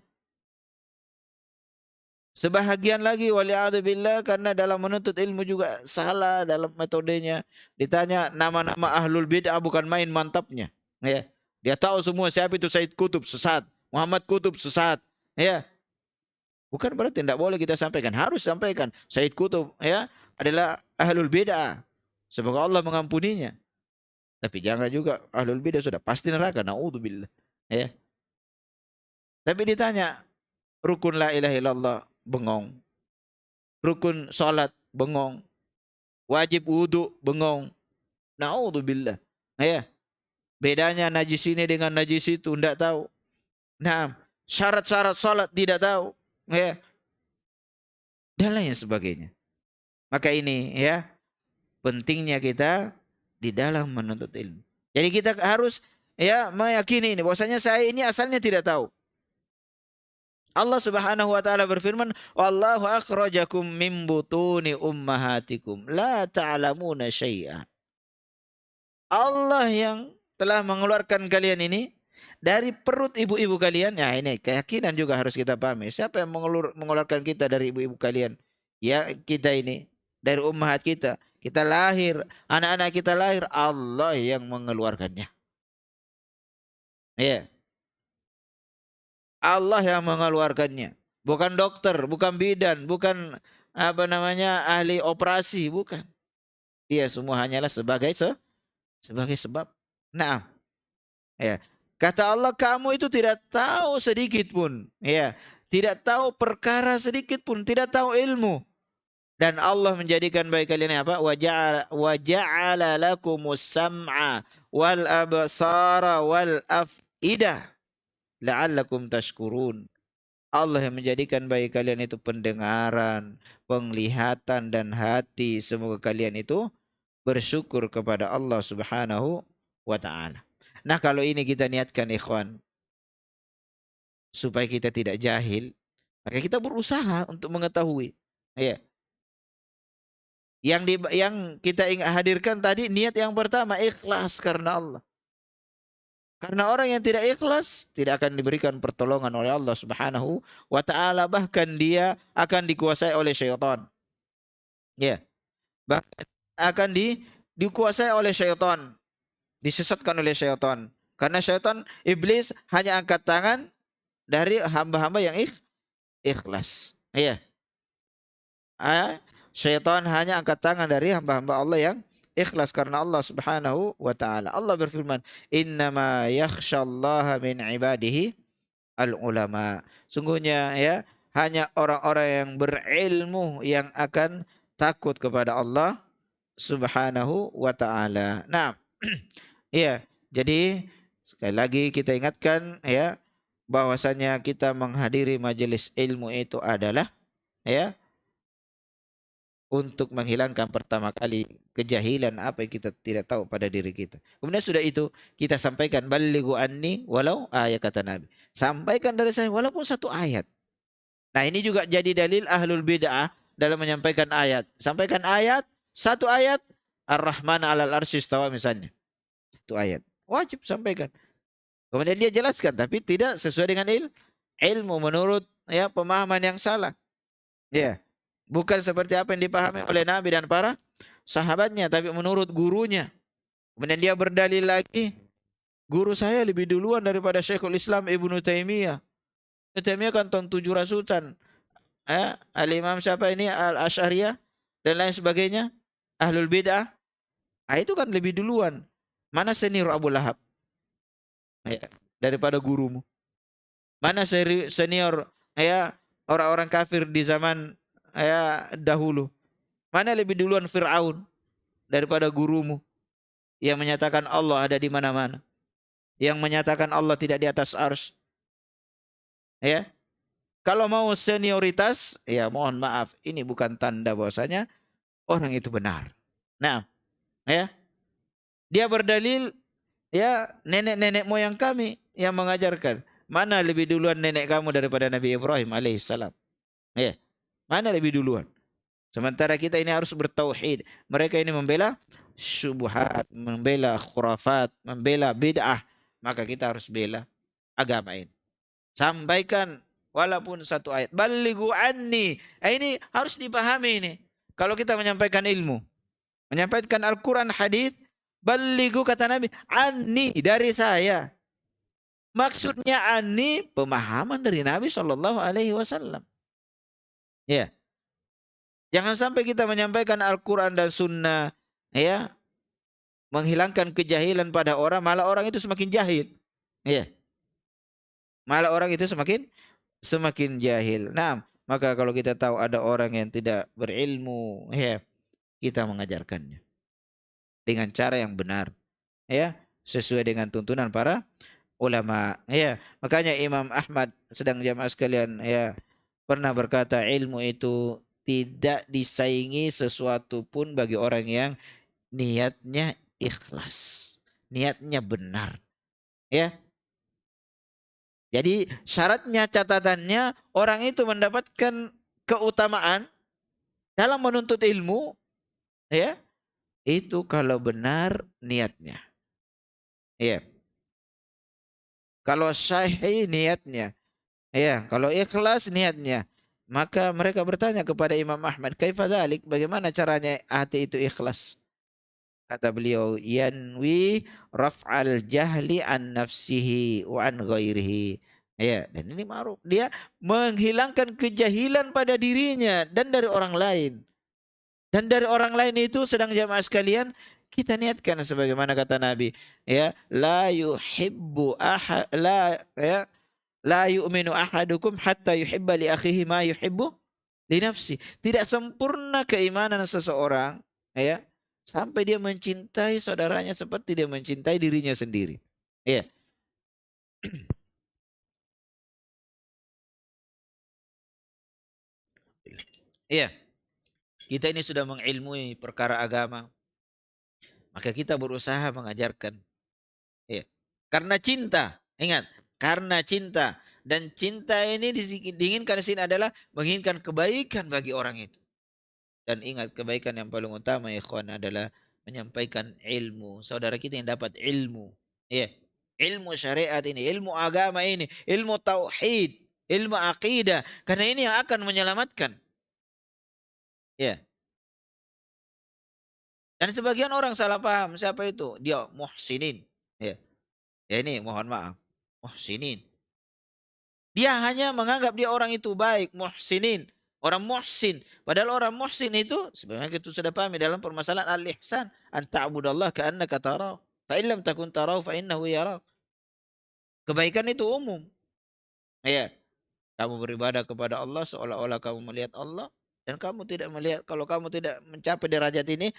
Sebahagian lagi wali'adzubillah karena dalam menuntut ilmu juga salah dalam metodenya. Ditanya nama-nama ahlul bid'ah bukan main mantapnya. Ya. Dia tahu semua siapa itu Said Qutb sesat, Muhammad Qutb sesat. Ya, bukan berarti tidak boleh kita sampaikan, harus sampaikan. Said Qutb ya adalah ahlul bid'ah. Semoga Allah mengampuninya. Tapi jangan juga ahlul bid'ah sudah pasti neraka, naudzubillah. Ya. Tapi ditanya, rukun la ilaha illallah bengong. Rukun salat bengong. Wajib wudu bengong. Naudzubillah. Ya. Bedanya najis ini dengan najis itu tidak tahu. Nah, syarat-syarat salat tidak tahu. Ya. Dan lain sebagainya. Maka ini ya pentingnya kita di dalam menuntut ilmu. Jadi kita harus ya meyakini ini bahwasanya saya ini asalnya tidak tahu. Allah Subhanahu wa taala berfirman, "Wallahu akhrajakum min butuni ummahatikum la ta'lamuna syai'a." Allah yang telah mengeluarkan kalian ini dari perut ibu-ibu kalian. Ya, ini keyakinan juga harus kita pahami. Siapa yang mengeluarkan kita dari ibu-ibu kalian? Ya, kita ini dari ummahat kita. Kita lahir, anak-anak kita lahir, Allah yang mengeluarkannya. Ya. Allah yang mengeluarkannya. Bukan dokter, bukan bidan, bukan apa namanya ahli operasi, bukan. Dia semua hanyalah sebagai sebab. Nah, ya. Kata Allah, kamu itu tidak tahu sedikit pun, ya. Tidak tahu perkara sedikit pun, tidak tahu ilmu. Dan Allah menjadikan bagi kalian apa? Wa ja'ala lakumus sam'a wal absara wal af'idah la'allakum tashkurun. Allah yang menjadikan bagi kalian itu pendengaran, penglihatan dan hati. Semoga kalian itu bersyukur kepada Allah Subhanahu wa taala. Nah, kalau ini kita niatkan ikhwan supaya kita tidak jahil, maka kita berusaha untuk mengetahui. Ya. Yang kita hadirkan tadi niat yang pertama ikhlas karena Allah. Karena orang yang tidak ikhlas tidak akan diberikan pertolongan oleh Allah Subhanahu wa taala, bahkan dia akan dikuasai oleh syaitan. Ya. Bahkan akan dikuasai oleh syaitan, disesatkan oleh syaitan. Karena syaitan iblis hanya angkat tangan dari hamba-hamba yang ikhlas. Iya. Syaitan hanya angkat tangan dari hamba-hamba Allah yang ikhlas karena Allah Subhanahu wa taala. Allah berfirman, "Innama yakhsyallaha min ibadihi al-ulama." Sungguhnya ya, hanya orang-orang yang berilmu yang akan takut kepada Allah Subhanahu wa taala. Nah, iya, jadi sekali lagi kita ingatkan ya bahwasanya kita menghadiri majelis ilmu itu adalah ya untuk menghilangkan pertama kali kejahilan apa yang kita tidak tahu pada diri kita. Kemudian sudah itu kita sampaikan balighu anni walau ayat, kata Nabi. Sampaikan dari saya walaupun satu ayat. Nah, ini juga jadi dalil ahlul bid'ah dalam menyampaikan ayat. Sampaikan ayat, satu ayat, Ar-Rahman 'alal arsy istawa misalnya. Satu ayat. Wajib sampaikan. Kemudian dia jelaskan tapi tidak sesuai dengan ilmu menurut ya pemahaman yang salah. Ya. Bukan seperti apa yang dipahami oleh Nabi dan para sahabatnya, tapi menurut gurunya. Kemudian dia berdalil lagi, guru saya lebih duluan daripada Syekhul Islam Ibnu Taimiyah. Ibnu Taimiyah kan tahun 7 rasutan. Al-Imam siapa ini? Al-Asy'ariyah dan lain sebagainya. Ahlul bid'ah. Itu kan lebih duluan. Mana senior Abu Lahab? Daripada gurumu. Mana senior orang-orang kafir di zaman dahulu. Mana lebih duluan Fir'aun daripada gurumu yang menyatakan Allah ada di mana-mana, yang menyatakan Allah tidak di atas arsy. Ya, kalau mau senioritas, ya mohon maaf, ini bukan tanda bahwasanya orang itu benar. Nah, ya, dia berdalil, ya nenek-nenek moyang kami yang mengajarkan. Mana lebih duluan nenek kamu daripada Nabi Ibrahim alaihissalam? Ya. Mana lebih duluan? Sementara kita ini harus bertauhid. Mereka ini membela syubhat, membela khurafat, membela bid'ah. Maka kita harus bela agama ini. Sampaikan walaupun satu ayat. Balighu anni. Ini harus dipahami ini. Kalau kita menyampaikan ilmu, menyampaikan Al-Quran, hadis, balighu kata Nabi, anni dari saya. Maksudnya ani pemahaman dari Nabi Shallallahu Alaihi Wasallam. Ya, jangan sampai kita menyampaikan Al-Quran dan Sunnah, ya, menghilangkan kejahilan pada orang, malah orang itu semakin jahil. Ya, malah orang itu semakin jahil. Nah, maka kalau kita tahu ada orang yang tidak berilmu, ya, kita mengajarkannya dengan cara yang benar, ya, sesuai dengan tuntunan para ulama. Ya, makanya Imam Ahmad sedang jamaah sekalian, ya, pernah berkata ilmu itu tidak disaingi sesuatu pun bagi orang yang niatnya ikhlas, niatnya benar. Ya, jadi syaratnya, catatannya orang itu mendapatkan keutamaan dalam menuntut ilmu, ya, itu kalau benar niatnya. Ya, kalau sahih niatnya, ya, kalau ikhlas niatnya, maka mereka bertanya kepada Imam Ahmad, kaifa dzalik? Bagaimana caranya hati itu ikhlas? Kata beliau, yanwi raf'al jahli an nafsihi wa an ghairihi. Ya, dan ini ma'ruf. Dia menghilangkan kejahilan pada dirinya dan dari orang lain. Dan dari orang lain itu sedang jamaah sekalian, kita niatkan sebagaimana kata Nabi, ya, la yuhibbu ahad la ya la yu'minu ahadukum hatta yuhibba li akhihi ma yuhibbu li nafsi. Tidak sempurna keimanan seseorang, ya, sampai dia mencintai saudaranya seperti dia mencintai dirinya sendiri. Iya. Iya. Kita ini sudah mengilmui perkara agama, maka kita berusaha mengajarkan. Iya. Karena cinta, ingat, karena cinta, dan cinta ini diinginkan di sini adalah menginginkan kebaikan bagi orang itu. Dan ingat, kebaikan yang paling utama ya ikhwan adalah menyampaikan ilmu. Saudara kita yang dapat ilmu. Ya, ilmu syariat ini, ilmu agama ini, ilmu tauhid, ilmu akidah. Karena ini yang akan menyelamatkan. Ya. Dan sebagian orang salah paham. Siapa itu? Dia muhsinin. Ya. Ya ini mohon maaf. Muhsinin. Dia hanya menganggap dia orang itu baik, muhsinin, orang muhsin. Padahal orang muhsin itu sebenarnya kita sudah pahami dalam permasalahan al-ihsan, an ta'budallah ka'annaka tarahu, fa in lam takun tarahu fa innahu yarak. Kebaikan itu umum. Ya, kamu beribadah kepada Allah seolah-olah kamu melihat Allah, dan kamu tidak melihat, kalau kamu tidak mencapai derajat ini,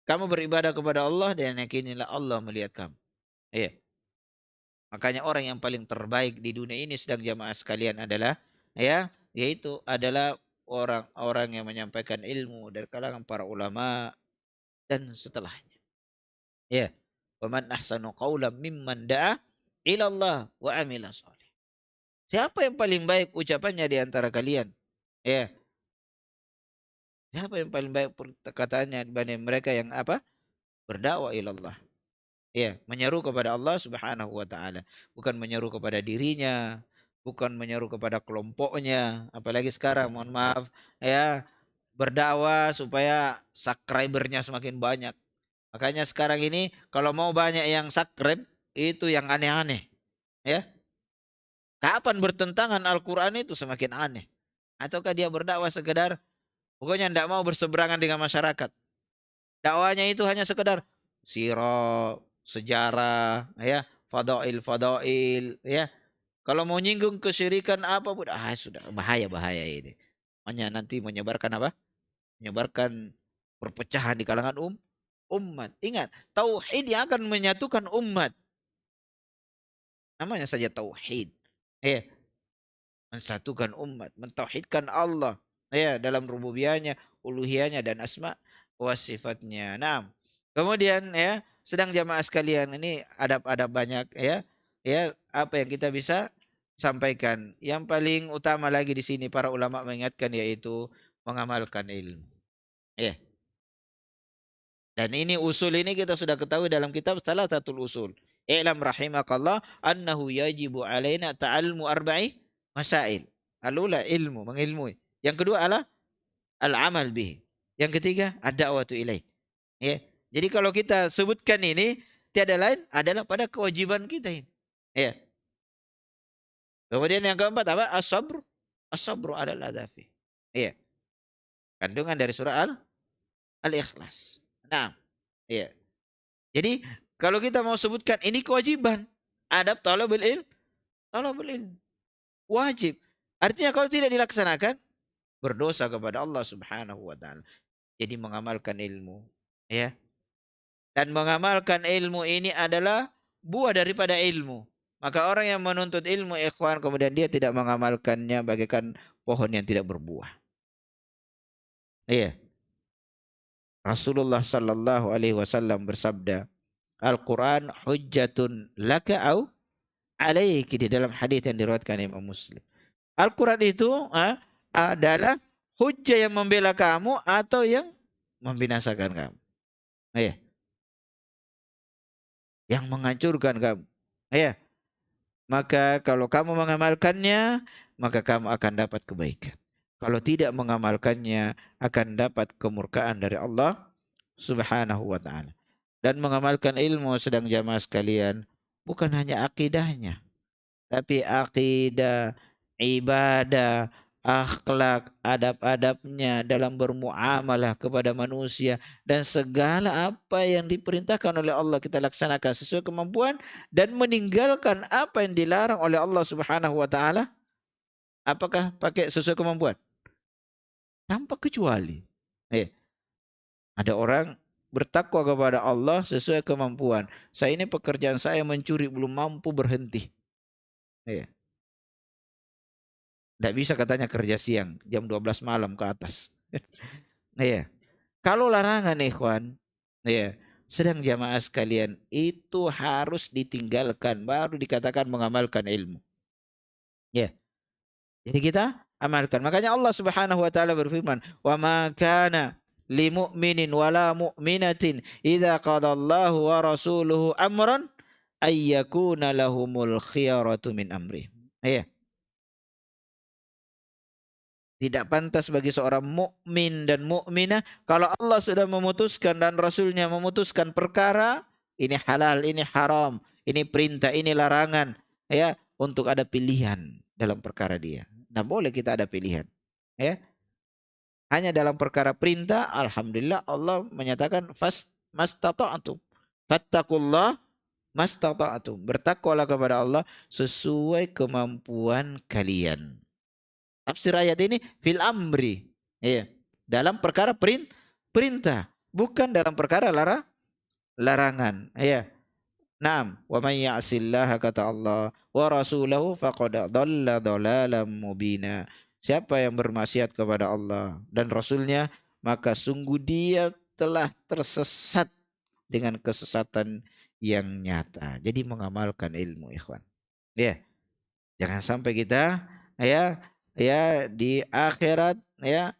kamu beribadah kepada Allah dan yakinilah Allah melihat kamu. Ya. Makanya orang yang paling terbaik di dunia ini sedang jamaah sekalian adalah, ya, yaitu adalah orang-orang yang menyampaikan ilmu dari kalangan para ulama dan setelahnya. Ya. Wa man ahsanu qawlan mimman da'a ila Allah wa amila shalih. Siapa yang paling baik ucapannya di antara kalian? Ya. Siapa yang paling baik perkataannya dibanding mereka yang apa? Berdakwah ila Allah. Ya, menyeru kepada Allah Subhanahu wa taala, bukan menyeru kepada dirinya, bukan menyeru kepada kelompoknya, apalagi sekarang mohon maaf, ya, berdakwah supaya subscribernya semakin banyak. Makanya sekarang ini kalau mau banyak yang subscribe itu yang aneh-aneh, ya. Kapan bertentangan Al-Qur'an itu semakin aneh. Ataukah dia berdakwah sekedar pokoknya tidak mau berseberangan dengan masyarakat. Dakwanya itu hanya sekedar sirah, sejarah, ya, fadail, ya. Kalau mau nyinggung kesyirikan apapun, sudah bahaya ini. Hanya nanti menyebarkan apa? Menyebarkan perpecahan di kalangan umat. Ingat, tauhid yang akan menyatukan umat. Namanya saja tauhid. Ya, mensatukan umat, mentauhidkan Allah, ya, dalam rububiyahnya, uluhiyahnya dan asma wa sifatnya. Nah, kemudian, ya, sedang jamaah sekalian, ini adab-adab banyak, ya. Ya, apa yang kita bisa sampaikan. Yang paling utama lagi di sini para ulama mengingatkan yaitu mengamalkan ilmu. Ya. Dan ini usul ini kita sudah ketahui dalam kitab Thalathatul Usul. I'lam rahimakallah annahu yajibu alaina ta'allumu arba'i masail. Alula ilmu, mengilmui. Yang kedua adalah al-amal bihi. Yang ketiga ad-da'watu ilaih. Ya. Jadi kalau kita sebutkan ini tiada lain adalah pada kewajiban kita ini. Ya. Kemudian yang keempat apa? As-sabr. As-sabru 'alal adzafi. Iya, kandungan dari surah Al-Ikhlas. Nah, iya. Jadi kalau kita mau sebutkan ini kewajiban, adab talabul ilm, wajib. Artinya kalau tidak dilaksanakan berdosa kepada Allah Subhanahu wa taala. Jadi mengamalkan ilmu, ya. Dan mengamalkan ilmu ini adalah buah daripada ilmu. Maka orang yang menuntut ilmu ikhwan kemudian dia tidak mengamalkannya bagaikan pohon yang tidak berbuah. Iya. Rasulullah sallallahu alaihi wasallam bersabda, Al-Quran hujjatun laka au alaiki, di dalam hadis yang diriwayatkan Imam Muslim. Al-Quran itu adalah hujjah yang membela kamu atau yang membinasakan kamu. Iya, yang menghancurkan kamu. Iya. Maka kalau kamu mengamalkannya, maka kamu akan dapat kebaikan. Kalau tidak mengamalkannya, akan dapat kemurkaan dari Allah Subhanahu wa taala. Dan mengamalkan ilmu sedang jamaah sekalian, bukan hanya akidahnya, tapi akidah, ibadah, akhlak, adab-adabnya dalam bermuamalah kepada manusia, dan segala apa yang diperintahkan oleh Allah kita laksanakan sesuai kemampuan, dan meninggalkan apa yang dilarang oleh Allah Subhanahu wa taala. Apakah pakai sesuai kemampuan? Tanpa kecuali. Ada orang bertakwa kepada Allah sesuai kemampuan. Saya ini pekerjaan saya mencuri, belum mampu berhenti. Iya. Tidak bisa katanya kerja siang, jam 12 malam ke atas. Iya. Kalau larangan ikhwan, iya, sedang jamaah sekalian, itu harus ditinggalkan baru dikatakan mengamalkan ilmu. Ya. Jadi kita amalkan. Makanya Allah Subhanahu wa taala berfirman, "Wa ma kana li mu'minin wala mu'minatin idza qadallahu wa rasuluhu amran ay yakuna lahumul khiyaratu min amri." Iya. Tidak pantas bagi seorang mukmin dan mukminah kalau Allah sudah memutuskan dan Rasulnya memutuskan perkara, ini halal, ini haram, ini perintah, ini larangan, ya, untuk ada pilihan dalam perkara dia. Nah, boleh kita ada pilihan, ya. Hanya dalam perkara perintah, alhamdulillah Allah menyatakan mastata'tum. Fattaqullah mastata'tum. Bertakwalah kepada Allah sesuai kemampuan kalian. Tafsir ayat ini fil amri. Iya. Dalam perkara perintah, bukan dalam perkara larangan. Iya. Naam, wa may ya'sillaha, kata Allah, wa rasulahu faqad dhalla dhalalan mubina. Siapa yang bermaksiat kepada Allah dan Rasulnya, maka sungguh dia telah tersesat dengan kesesatan yang nyata. Jadi mengamalkan ilmu, ikhwan. Ya, jangan sampai kita ya di akhirat ya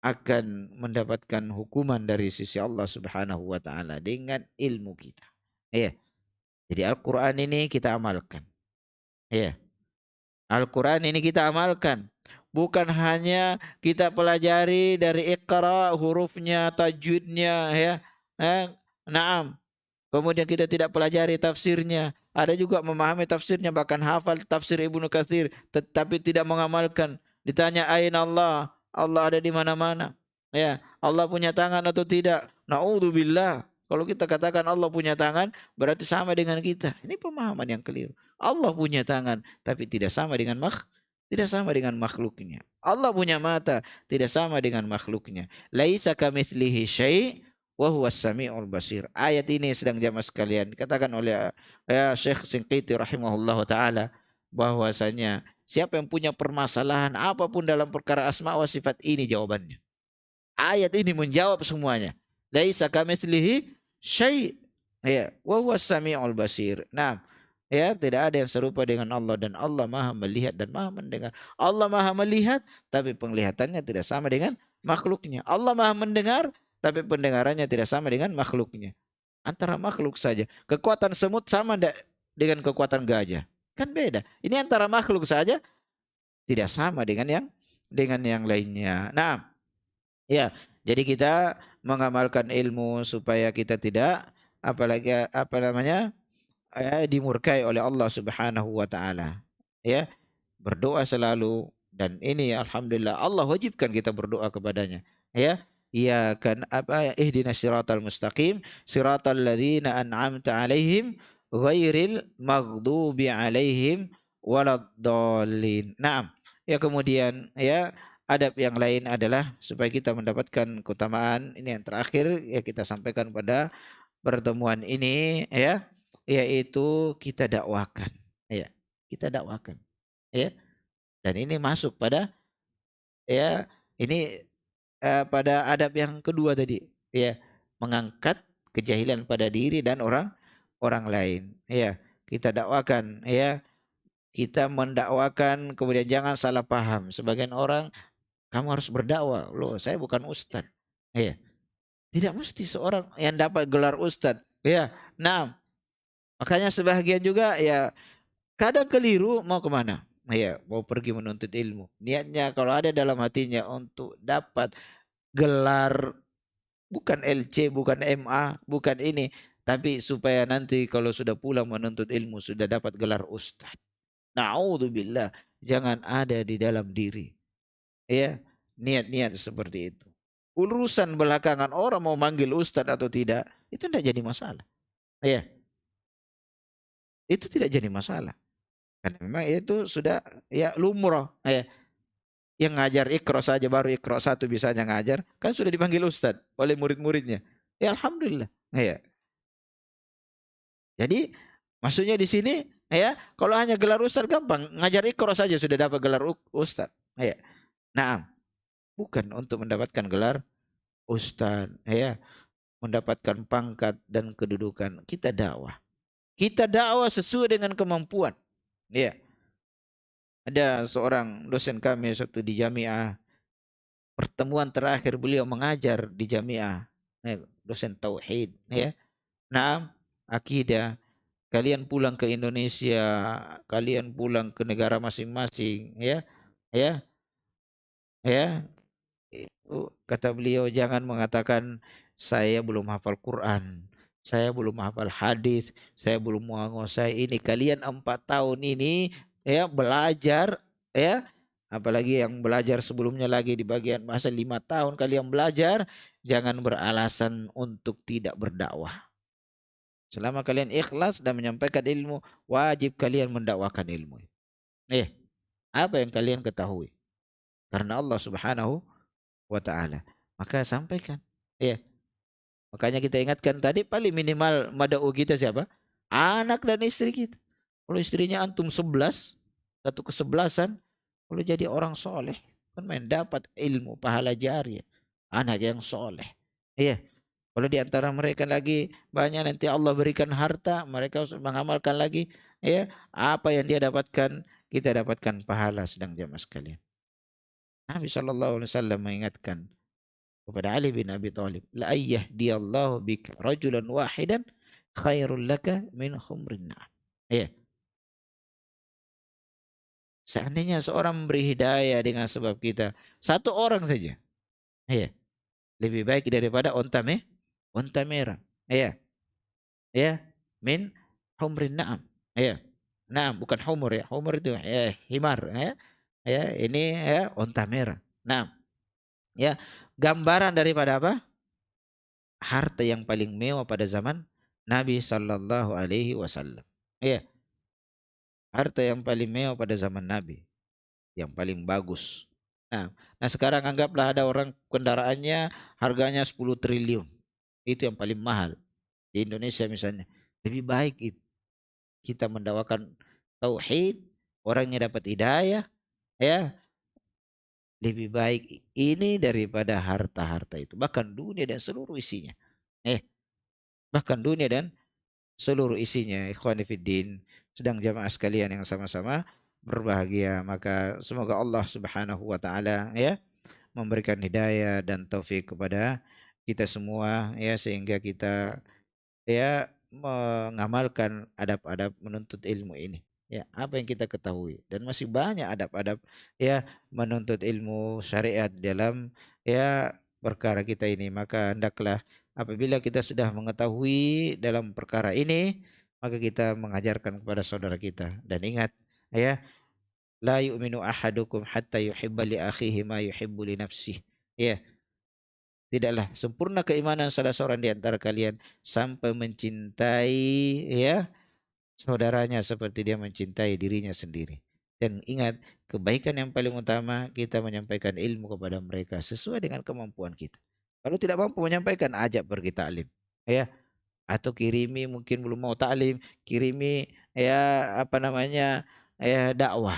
akan mendapatkan hukuman dari sisi Allah Subhanahu wa taala dengan ilmu kita. Ya. Jadi Al-Qur'an ini kita amalkan. Ya. Al-Qur'an ini kita amalkan. Bukan hanya kita pelajari dari Iqra, hurufnya, tajwidnya, ya. Naam. Kemudian kita tidak pelajari tafsirnya. Ada juga memahami tafsirnya, bahkan hafal tafsir Ibnu Katsir, tetapi tidak mengamalkan. Ditanya aina Allah, Allah ada di mana-mana. Ya, Allah punya tangan atau tidak? Naudzubillah. Kalau kita katakan Allah punya tangan, berarti sama dengan kita. Ini pemahaman yang keliru. Allah punya tangan, tapi tidak sama dengan makhluknya. Allah punya mata, tidak sama dengan makhluknya. Laisa kamitslihi syai' wa huwas samiul basir. Ayat ini sedang jamaah sekalian dikatakan oleh Syekh Shinqiti rahimahullah taala bahwasanya siapa yang punya permasalahan apapun dalam perkara asma wa sifat, ini jawabannya. Ayat ini menjawab semuanya. Laisa kamitslihi syai', ya, wa huwas samiul basir. Nah, ya, tidak ada yang serupa dengan Allah, dan Allah Maha melihat dan Maha mendengar. Allah Maha melihat tapi penglihatannya tidak sama dengan makhluknya. Allah Maha mendengar tapi pendengarannya tidak sama dengan makhluknya. Antara makhluk saja. Kekuatan semut sama dengan kekuatan gajah. Kan beda. Ini antara makhluk saja tidak sama dengan yang lainnya. Nah, ya, jadi kita mengamalkan ilmu supaya kita tidak apalagi dimurkai oleh Allah Subhanahu wa taala. ya, berdoa selalu, dan ini alhamdulillah Allah wajibkan kita berdoa kepadanya, ya. Ya kan, apa, ihdinas siratal mustaqim siratal ladzina an'amta alaihim ghairil maghdubi alaihim waladdallin. Naam. Ya, kemudian ya, adab yang lain adalah supaya kita mendapatkan keutamaan ini yang terakhir ya kita sampaikan pada pertemuan ini, ya, yaitu kita dakwakan, ya. Kita dakwakan, ya. Dan ini masuk pada, ya, ini pada adab yang kedua tadi, ya, mengangkat kejahilan pada diri dan orang orang lain, ya. Kita dakwakan, ya. Kita mendakwakan, kemudian jangan salah paham. Sebagian orang, kamu harus berdakwah. Loh, saya bukan ustadz. Ya, tidak mesti seorang yang dapat gelar ustadz. Ya, nah, makanya sebahagian juga ya kadang keliru mau kemana? Ya, mau pergi menuntut ilmu. Niatnya kalau ada dalam hatinya untuk dapat gelar, bukan LC, bukan MA, bukan ini, tapi supaya nanti kalau sudah pulang menuntut ilmu sudah dapat gelar ustadz. Na'udzubillah, jangan ada di dalam diri. Ya, niat-niat seperti itu. Urusan belakangan orang mau manggil ustadz atau tidak, itu tidak jadi masalah. Ya, itu tidak jadi masalah. Karena memang itu sudah ya lumrah. Ya, yang ngajar Iqra saja baru Iqra satu bisanya ngajar, kan sudah dipanggil ustadz oleh murid-muridnya. Ya alhamdulillah. Ya. Jadi maksudnya di sini, ya, kalau hanya gelar ustadz gampang, ngajar Iqra saja sudah dapat gelar ustadz. Ya. Nah, bukan untuk mendapatkan gelar ustadz, ya, mendapatkan pangkat dan kedudukan. Kita dakwah. Kita dakwah sesuai dengan kemampuan. Ya. Ada seorang dosen kami satu di Jamiah, pertemuan terakhir beliau mengajar di Jamiah, dosen tauhid, ya. Nah, akidah, kalian pulang ke Indonesia, kalian pulang ke negara masing-masing, ya. Ya, ya. Kata beliau, jangan mengatakan saya belum hafal Quran, saya belum hafal hadis, saya belum menguasai ini. Kalian 4 tahun ini ya belajar, ya, apalagi yang belajar sebelumnya lagi di bagian masa 5 tahun kalian belajar. Jangan beralasan untuk tidak berdakwah. Selama kalian ikhlas dan menyampaikan ilmu, wajib kalian mendakwakan ilmu. Apa yang kalian ketahui? Karena Allah Subhanahu wa ta'ala. Maka sampaikan. Ya. Makanya kita ingatkan tadi, paling minimal mada'u kita siapa? Anak dan istri kita. Kalau istrinya antum 11, satu kesebelasan, kalau jadi orang soleh, kan main dapat ilmu pahala jariah. Anak yang soleh. Iya. Kalau di antara mereka lagi banyak nanti Allah berikan harta, mereka mengamalkan lagi, ya, apa yang dia dapatkan, kita dapatkan pahala. Sedang jamaah sekalian, Nabi SAW mengingatkan kepada Ali bin Abi Thalib, la ayyahdiyallahu bika rajulan wahidan khairul laka min khumrin na'am. Ya, seandainya seorang memberi hidayah dengan sebab kita, satu orang saja, ya, lebih baik daripada onta merah. Ya, ya, min humrin na'am. Ya. Nah, bukan humur ya. Humur itu ya himar, ya. Ya, ini ya onta merah. Nah, ya, gambaran daripada apa? Harta yang paling mewah pada zaman Nabi Sallallahu Alaihi Wasallam. Iya, harta yang paling mewah pada zaman Nabi, yang paling bagus. Nah, nah sekarang anggaplah ada orang kendaraannya harganya 10 triliun. Itu yang paling mahal di Indonesia misalnya. Lebih baik itu kita mendakwakan tauhid, orangnya dapat hidayah, ya. Lebih baik ini daripada harta-harta itu, bahkan dunia dan seluruh isinya. Bahkan dunia dan seluruh isinya. Ikhwani fiddin, sedang jamaah sekalian yang sama-sama berbahagia, maka semoga Allah Subhanahu wa taala ya memberikan hidayah dan taufik kepada kita semua, ya, sehingga kita ya mengamalkan adab-adab menuntut ilmu ini, ya, apa yang kita ketahui, dan masih banyak adab-adab ya menuntut ilmu syariat dalam ya perkara kita ini. Maka hendaklah apabila kita sudah mengetahui dalam perkara ini, maka kita mengajarkan kepada saudara kita. Dan ingat, ya, La yu'minu ahadukum hatta yuhibba li akhihi ma yuhibbu li nafsihi. Ya, tidaklah sempurna keimanan salah seorang di antara kalian sampai mencintai ya saudaranya seperti dia mencintai dirinya sendiri. Dan ingat, kebaikan yang paling utama kita menyampaikan ilmu kepada mereka sesuai dengan kemampuan kita. Kalau tidak mampu menyampaikan, ajak pergi taklim. Ya, atau kirimi, mungkin belum mau taklim, kirimi ya apa namanya ya dakwah,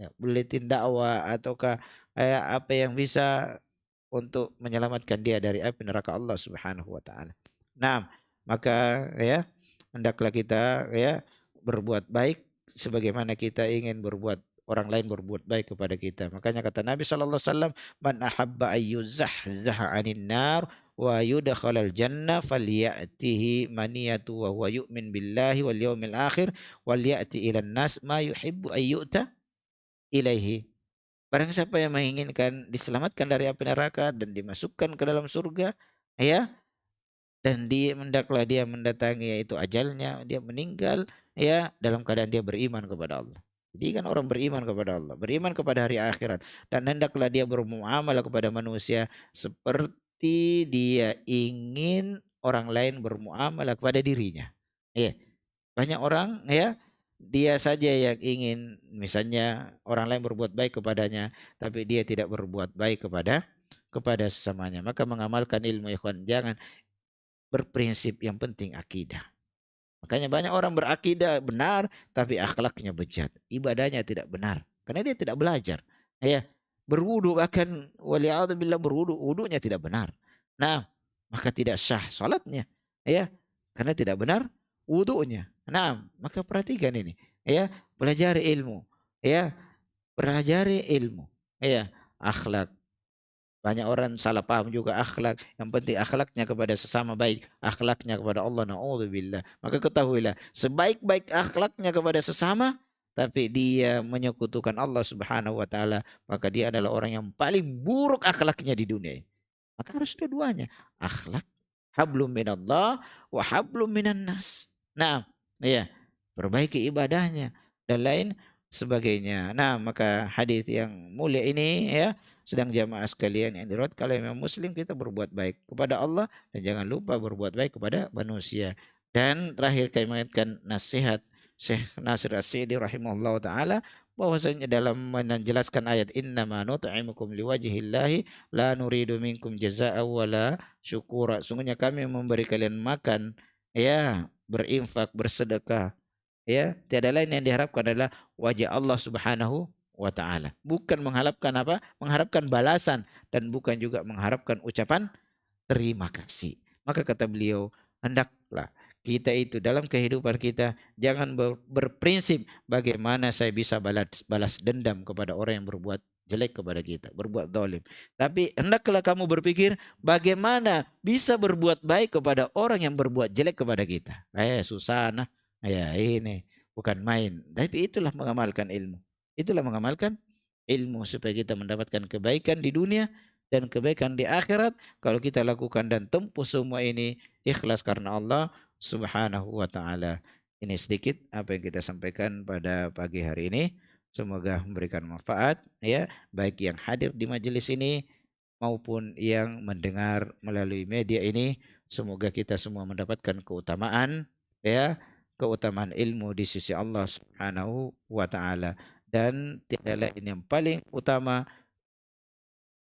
ya, buletin dakwah ataukah apa yang bisa untuk menyelamatkan dia dari api neraka Allah Subhanahu wa taala. Nah, maka ya hendaklah kita ya berbuat baik sebagaimana kita ingin berbuat orang lain berbuat baik kepada kita. Makanya kata Nabi sallallahu alaihi wasallam, "Man ahabba ayyuzahzaha 'anil nar wa yudkhalal jannah falyatihi maniyatu wa huwa yu'min billahi wal yawmil akhir wal ya'ti ilan nas ma yuhibbu ayyuta ilaihi." Barang siapa yang menginginkan diselamatkan dari api neraka dan dimasukkan ke dalam surga, ya, dan dia hendaklah dia mendatangi yaitu ajalnya, dia meninggal ya dalam keadaan dia beriman kepada Allah. Jadi kan orang beriman kepada Allah, beriman kepada hari akhirat dan hendaklah dia bermuamalah kepada manusia seperti dia ingin orang lain bermuamalah kepada dirinya. Iya. Banyak orang ya, dia saja yang ingin misalnya orang lain berbuat baik kepadanya, tapi dia tidak berbuat baik kepada sesamanya. Maka mengamalkan ilmu ikhwan, jangan berprinsip yang penting akidah. Makanya banyak orang berakidah benar tapi akhlaknya bejat, ibadahnya tidak benar karena dia tidak belajar. Ya, berwudu bahkan wali'adzubillah berwudu, wudunya tidak benar. Nah, maka tidak sah salatnya. Ya, karena tidak benar wudunya. Nah, maka perhatikan ini. Ya, pelajari ilmu. Ya, pelajari ilmu. Ya, akhlak. Banyak orang salah paham juga akhlak. Yang penting akhlaknya kepada sesama baik, akhlaknya kepada Allah, naudzubillah. Maka ketahuilah, sebaik-baik akhlaknya kepada sesama, tapi dia menyekutukan Allah Subhanahu wa taala, maka dia adalah orang yang paling buruk akhlaknya di dunia. Maka harus dua-duanya. Akhlak hablum minallah wa hablum minan nas. Nah, iya, perbaiki ibadahnya dan lain sebagainya. Nah, maka hadis yang mulia ini ya, sedang jamaah sekalian yang dirot, kalau memang muslim kita berbuat baik kepada Allah dan jangan lupa berbuat baik kepada manusia. Dan terakhir kami mengingatkan nasihat Syekh Nasir As-Sa'di rahimahullah taala bahwasanya dalam menjelaskan ayat innama nut'imukum liwajhillahi la nuridu minkum jazaa'a wala syukura. Sungguhnya kami memberi kalian makan ya, berinfak, bersedekah ya, tiada lain yang diharapkan adalah wajah Allah Subhanahu wa taala. Bukan mengharapkan apa? Mengharapkan balasan dan bukan juga mengharapkan ucapan terima kasih. Maka kata beliau, hendaklah kita itu dalam kehidupan kita jangan berprinsip bagaimana saya bisa balas dendam kepada orang yang berbuat jelek kepada kita, berbuat zalim. Tapi hendaklah kamu berpikir bagaimana bisa berbuat baik kepada orang yang berbuat jelek kepada kita. Susah nah. Ya ini bukan main. Tapi itulah mengamalkan ilmu. Itulah mengamalkan ilmu supaya kita mendapatkan kebaikan di dunia dan kebaikan di akhirat. Kalau kita lakukan dan tempuh semua ini ikhlas karena Allah Subhanahu wa taala. Ini sedikit apa yang kita sampaikan pada pagi hari ini. Semoga memberikan manfaat ya, baik yang hadir di majelis ini maupun yang mendengar melalui media ini. Semoga kita semua mendapatkan keutamaan ya, keutamaan ilmu di sisi Allah Subhanahu wa taala. Dan tidak lain yang paling utama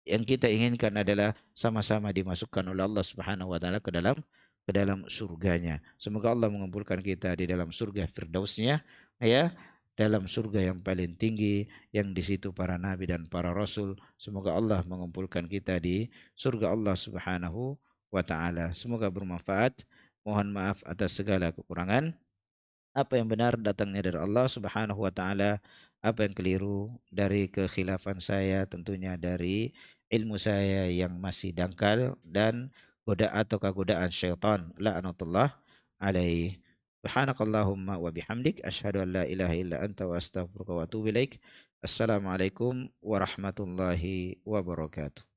yang kita inginkan adalah sama-sama dimasukkan oleh Allah Subhanahu wa taala ke dalam surganya. Semoga Allah mengumpulkan kita di dalam surga firdausnya ya, dalam surga yang paling tinggi yang di situ para nabi dan para rasul. Semoga Allah mengumpulkan kita di surga Allah Subhanahu wa taala. Semoga bermanfaat. Mohon maaf atas segala kekurangan. Apa yang benar datangnya dari Allah Subhanahu wa taala, apa yang keliru dari kekhilafan saya tentunya dari ilmu saya yang masih dangkal dan godaan syaitan la'natullah alaih. Subhanakallahumma wa bihamdik asyhadu an la ilaha illa anta wa astaghfiruka wa atubu ilaik. Assalamualaikum warahmatullahi wabarakatuh.